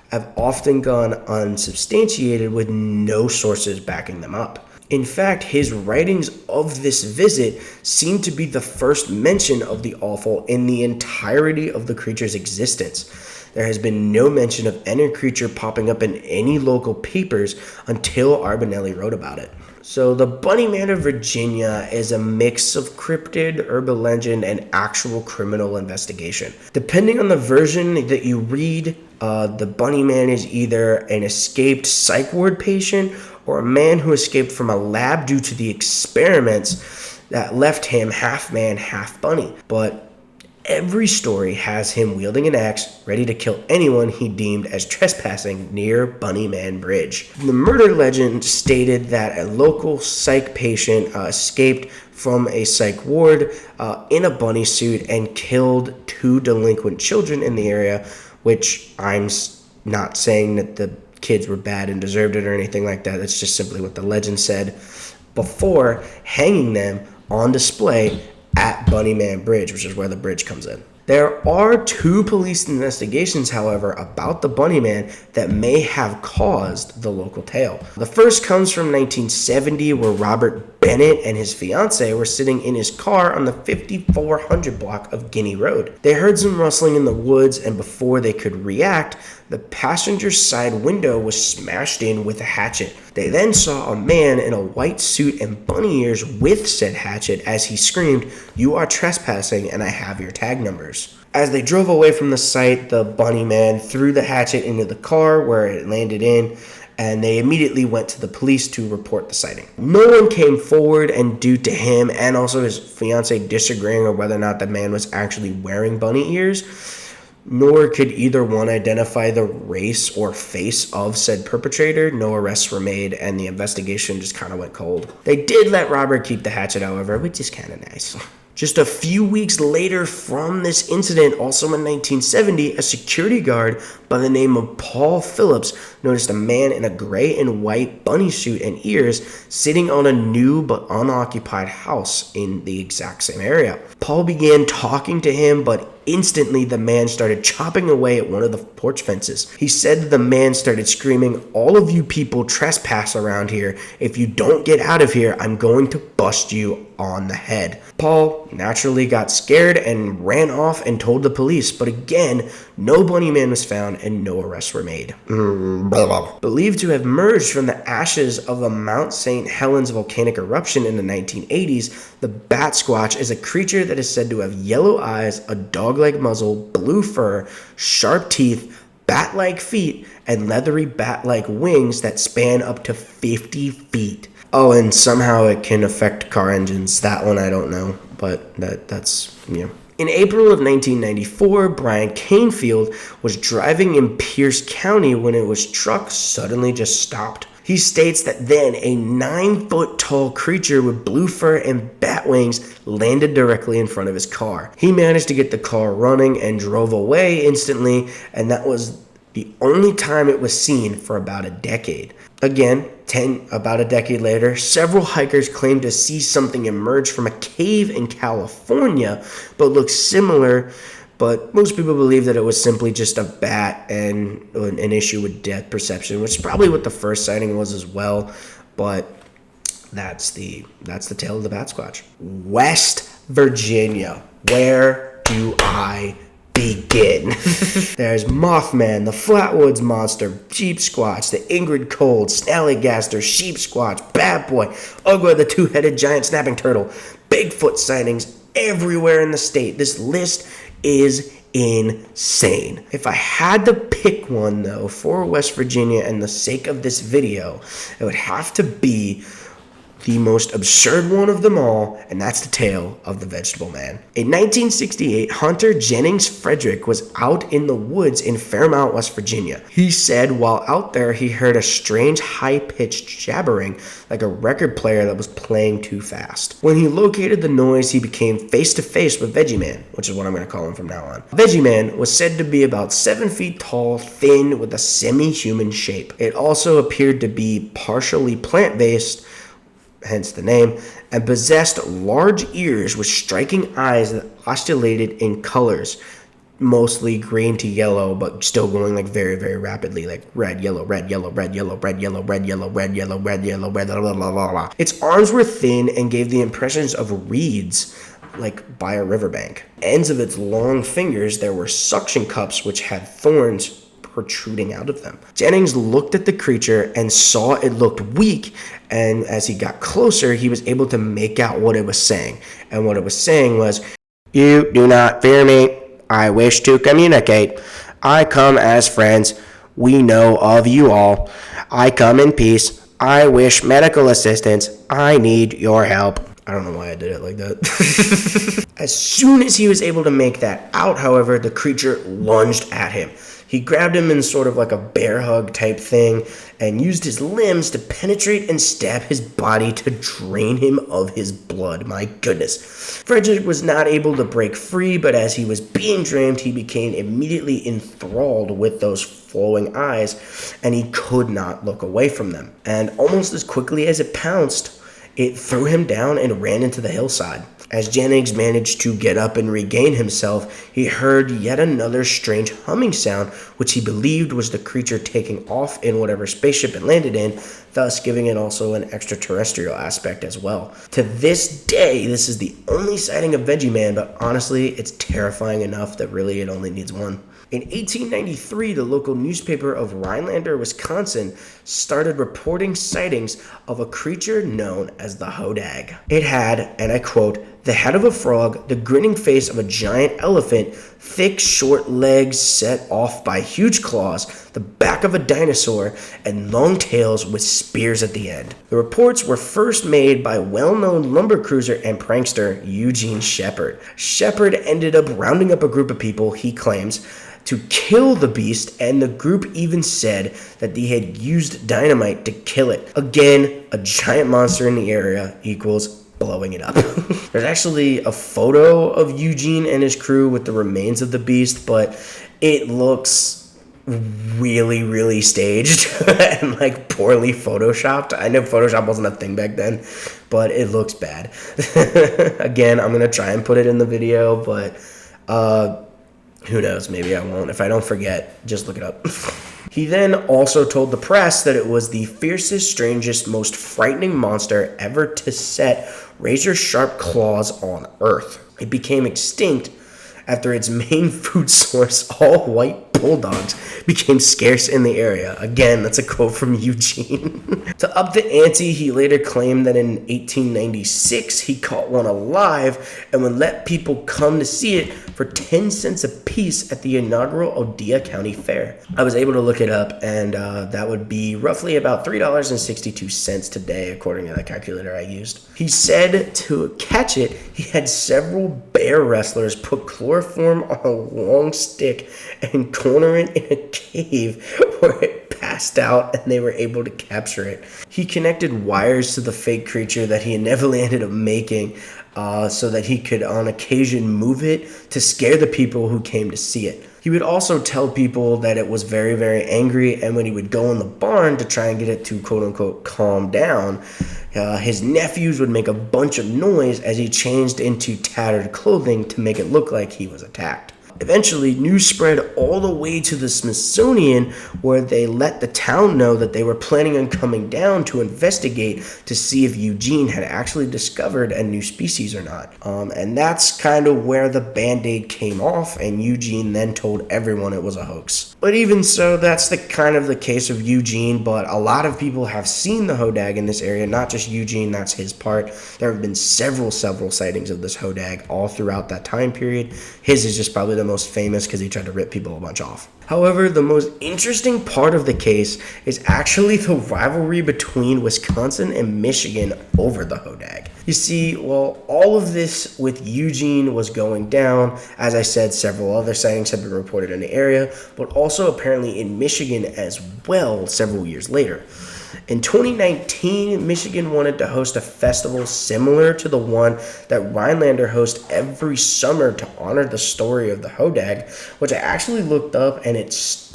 have often gone unsubstantiated with no sources backing them up. In fact, his writings of this visit seem to be the first mention of the awful in the entirety of the creature's existence. There has been no mention of any creature popping up in any local papers until Arbonelli wrote about it. So the Bunny Man of Virginia is a mix of cryptid, urban legend, and actual criminal investigation. Depending on the version that you read, the Bunny Man is either an escaped psych ward patient or a man who escaped from a lab due to the experiments that left him half man, half bunny. But every story has him wielding an axe, ready to kill anyone he deemed as trespassing near Bunny Man Bridge. The murder legend stated that a local psych patient escaped from a psych ward in a bunny suit and killed two delinquent children in the area, which I'm not saying that the kids were bad and deserved it or anything like that. That's just simply what the legend said, before hanging them on display at Bunny Man Bridge, which is where the bridge comes in. There are two police investigations, however, about the Bunny Man that may have caused the local tale. The first comes from 1970, where Robert Bennett and his fiancée were sitting in his car on the 5400 block of Guinea Road. They heard some rustling in the woods, and before they could react, the passenger side window was smashed in with a hatchet. They then saw a man in a white suit and bunny ears with said hatchet as he screamed, "You are trespassing and I have your tag numbers." As they drove away from the site, the Bunny Man threw the hatchet into the car where it landed in, and they immediately went to the police to report the sighting. No one came forward, and due to him and also his fiancée disagreeing on whether or not the man was actually wearing bunny ears, nor could either one identify the race or face of said perpetrator, no arrests were made, and the investigation just kind of went cold. They did let Robert keep the hatchet, however, which is kind of nice. Just a few weeks later from this incident, also in 1970, a security guard by the name of Paul Phillips noticed a man in a gray and white bunny suit and ears sitting on a new but unoccupied house in the exact same area. Paul began talking to him, but instantly the man started chopping away at one of the porch fences. He said the man started screaming, "All of you people trespass around here. If you don't get out of here, I'm going to bust you on the head." Paul naturally got scared and ran off and told the police, but again, no Bunny Man was found and no arrests were made. Believed to have emerged from the ashes of a Mount St. Helens volcanic eruption in the 1980s, the Bat Squatch is a creature that is said to have yellow eyes, a dog-like muzzle, blue fur, sharp teeth, bat-like feet, and leathery bat-like wings that span up to 50 feet. Oh, and somehow it can affect car engines. That one I don't know, but that's. In April of 1994, Brian Canefield was driving in Pierce County when his truck suddenly just stopped. He states that then a 9-foot-tall creature with blue fur and bat wings landed directly in front of his car. He managed to get the car running and drove away instantly, and that was the only time it was seen for about a decade. Again, about a decade later, several hikers claimed to see something emerge from a cave in California, but looked similar. But most people believe that it was simply just a bat and an issue with depth perception, which is probably what the first sighting was as well. But that's the tale of the Bat Squatch. West Virginia. Where do I begin? There's Mothman, the Flatwoods Monster, Sheep Squatch, the Ingrid Cold, Snallygaster, Sheep Squatch, Bat Boy, Ugwa the Two-Headed Giant Snapping Turtle, Bigfoot sightings everywhere in the state. This list is insane. If I had to pick one, though, for West Virginia and the sake of this video, it would have to be the most absurd one of them all, and that's the tale of the Vegetable Man. In 1968, Hunter Jennings Frederick was out in the woods in Fairmount, West Virginia. He said while out there, he heard a strange high-pitched jabbering, like a record player that was playing too fast. When he located the noise, he became face-to-face with Veggie Man, which is what I'm going to call him from now on. Veggie Man was said to be about 7 feet tall, thin, with a semi-human shape. It also appeared to be partially plant-based, hence the name, and possessed large ears with striking eyes that oscillated in colors, mostly green to yellow, but still going like very, very rapidly, like red, yellow, red, yellow, red, yellow, red, yellow, red, yellow, red, yellow, red, yellow, red, blah, blah, blah, blah, blah. Its arms were thin and gave the impressions of reeds, like by a riverbank. Ends of its long fingers, there were suction cups which had thorns protruding out of them. Jennings looked at the creature and saw it looked weak, and as he got closer, he was able to make out what it was saying. And what it was saying was, "You do not fear me. I wish to communicate. I come as friends. We know of you all. I come in peace. I wish medical assistance. I need your help." I don't know why I did it like that. As soon as he was able to make that out, however, the creature lunged at him. He grabbed him in sort of like a bear hug type thing and used his limbs to penetrate and stab his body to drain him of his blood. My goodness. Frederick was not able to break free, but as he was being drained, he became immediately enthralled with those flowing eyes, and he could not look away from them. And almost as quickly as it pounced, it threw him down and ran into the hillside. As Jennings managed to get up and regain himself, he heard yet another strange humming sound, which he believed was the creature taking off in whatever spaceship it landed in, thus giving it also an extraterrestrial aspect as well. To this day, this is the only sighting of Veggie Man, but honestly, it's terrifying enough that really it only needs one. In 1893, the local newspaper of Rhinelander, Wisconsin, started reporting sightings of a creature known as the Hodag. It had, and I quote, "the head of a frog, the grinning face of a giant elephant, thick, short legs set off by huge claws, the back of a dinosaur, and long tails with spears at the end." The reports were first made by well-known lumber cruiser and prankster Eugene Shepard. Shepard ended up rounding up a group of people, he claims, to kill the beast, and the group even said that they had used dynamite to kill it. Again, a giant monster in the area equals blowing it up. There's actually a photo of Eugene and his crew with the remains of the beast, but it looks really, really staged and like poorly photoshopped. I know Photoshop wasn't a thing back then, but it looks bad. Again, I'm gonna try and put it in the video, but who knows, maybe I won't. If I don't forget, just look it up. He then also told the press that it was the fiercest, strangest, most frightening monster ever to set razor-sharp claws on Earth. It became extinct after its main food source, all white bulldogs, became scarce in the area. Again, that's a quote from Eugene. To up the ante, he later claimed that in 1896 he caught one alive and would let people come to see it for 10 cents a piece at the inaugural Odea County Fair. I was able to look it up, and that would be roughly about $3.62 today, according to the calculator I used. He said to catch it, he had several bear wrestlers put chloroform on a long stick and corner it in a cave where it passed out and they were able to capture it. He connected wires to the fake creature that he inevitably ended up making so that he could on occasion move it to scare the people who came to see it. He would also tell people that it was very, very angry, and when he would go in the barn to try and get it to quote-unquote calm down, his nephews would make a bunch of noise as he changed into tattered clothing to make it look like he was attacked. Eventually, news spread all the way to the Smithsonian, where they let the town know that they were planning on coming down to investigate to see if Eugene had actually discovered a new species or not. And that's kind of where the Band-Aid came off, and Eugene then told everyone it was a hoax. But even so, that's the kind of the case of Eugene, but a lot of people have seen the hodag in this area, not just Eugene, that's his part. There have been several sightings of this hodag all throughout that time period. His is just probably the most famous because he tried to rip people a bunch off. However, the most interesting part of the case is actually the rivalry between Wisconsin and Michigan over the hodag. You see, while all of this with Eugene was going down, as I said, several other sightings have been reported in the area, but also apparently in Michigan as well several years later. In 2019, Michigan wanted to host a festival similar to the one that Rhinelander hosts every summer to honor the story of the hodag, which I actually looked up, and it's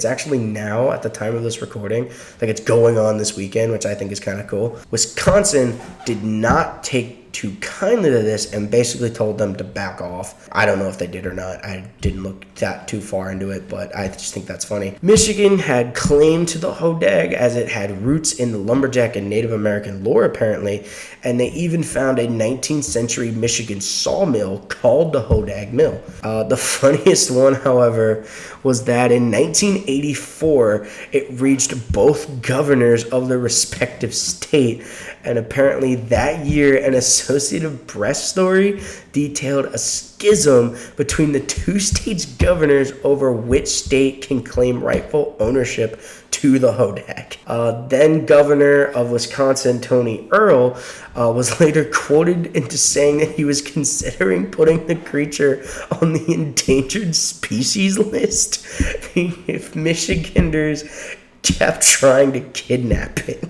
actually now at the time of this recording, like it's going on this weekend, which I think is kind of cool. Wisconsin did not take too kindly to this and basically told them to back off. I don't know if they did or not. I didn't look that too far into it, but I just think that's funny. Michigan had claim to the hodag as it had roots in the lumberjack and Native American lore apparently, and they even found a 19th century Michigan sawmill called the Hodag Mill. The funniest one, however, was that in 1984 it reached both governors of the respective state, and apparently that year an Associated Press story detailed a schism between the two states' governors over which state can claim rightful ownership to the hodag. Then Governor of Wisconsin, Tony Earl, was later quoted into saying that he was considering putting the creature on the endangered species list if Michiganders kept trying to kidnap it.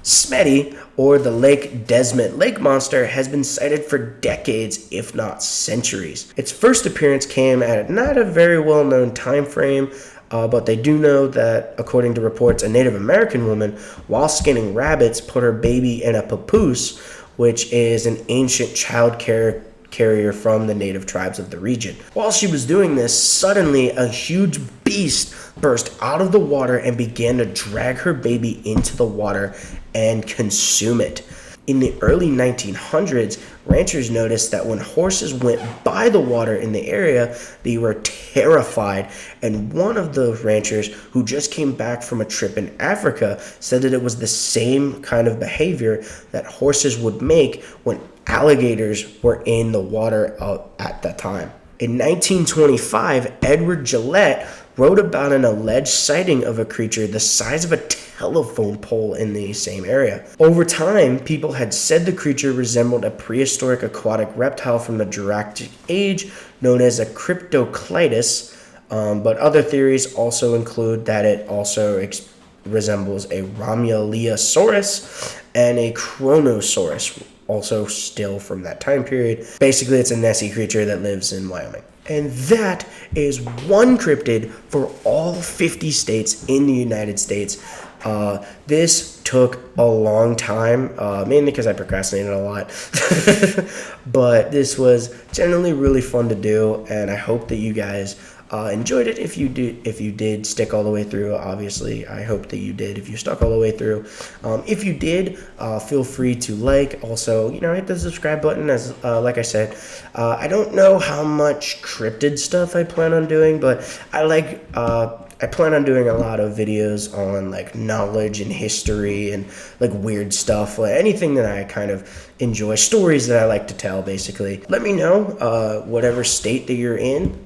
Smetty, or the Lake Desmet lake monster, has been cited for decades, if not centuries. Its first appearance came at not a very well-known time frame, but they do know that, according to reports, a Native American woman, while skinning rabbits, put her baby in a papoose, which is an ancient child carrier from the native tribes of the region. While she was doing this, suddenly a huge beast burst out of the water and began to drag her baby into the water and consume it. In the early 1900s, ranchers noticed that when horses went by the water in the area, they were terrified, and one of the ranchers who just came back from a trip in Africa said that it was the same kind of behavior that horses would make when alligators were in the water at that time. In 1925, Edward Gillette wrote about an alleged sighting of a creature the size of a telephone pole in the same area. Over time, people had said the creature resembled a prehistoric aquatic reptile from the Jurassic Age known as a Cryptozoologists, but other theories also include that it also resembles a Romuliosaurus and a Chronosaurus, also still from that time period. Basically, it's a Nessie creature that lives in Wyoming. And that is one cryptid for all 50 states in the United States. This took a long time, mainly because I procrastinated a lot. But this was generally really fun to do, and I hope that you guys enjoyed it. If you did stick all the way through, obviously I hope that you did if you stuck all the way through. If you did, feel free to also hit the subscribe button. As like I said, I don't know how much cryptid stuff I plan on doing, but I plan on doing a lot of videos on like knowledge and history and like weird stuff, like anything that I kind of enjoy, stories that I like to tell. Basically, let me know whatever state that you're in,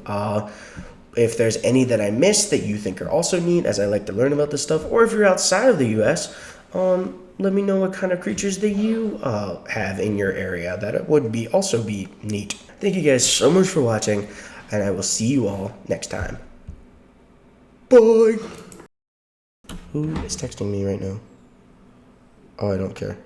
if there's any that I missed that you think are also neat, as I like to learn about this stuff, or if you're outside of the U.S., let me know what kind of creatures that you have in your area that it would also be neat. Thank you guys so much for watching, and I will see you all next time. Bye. Who is texting me right now? Oh, I don't care.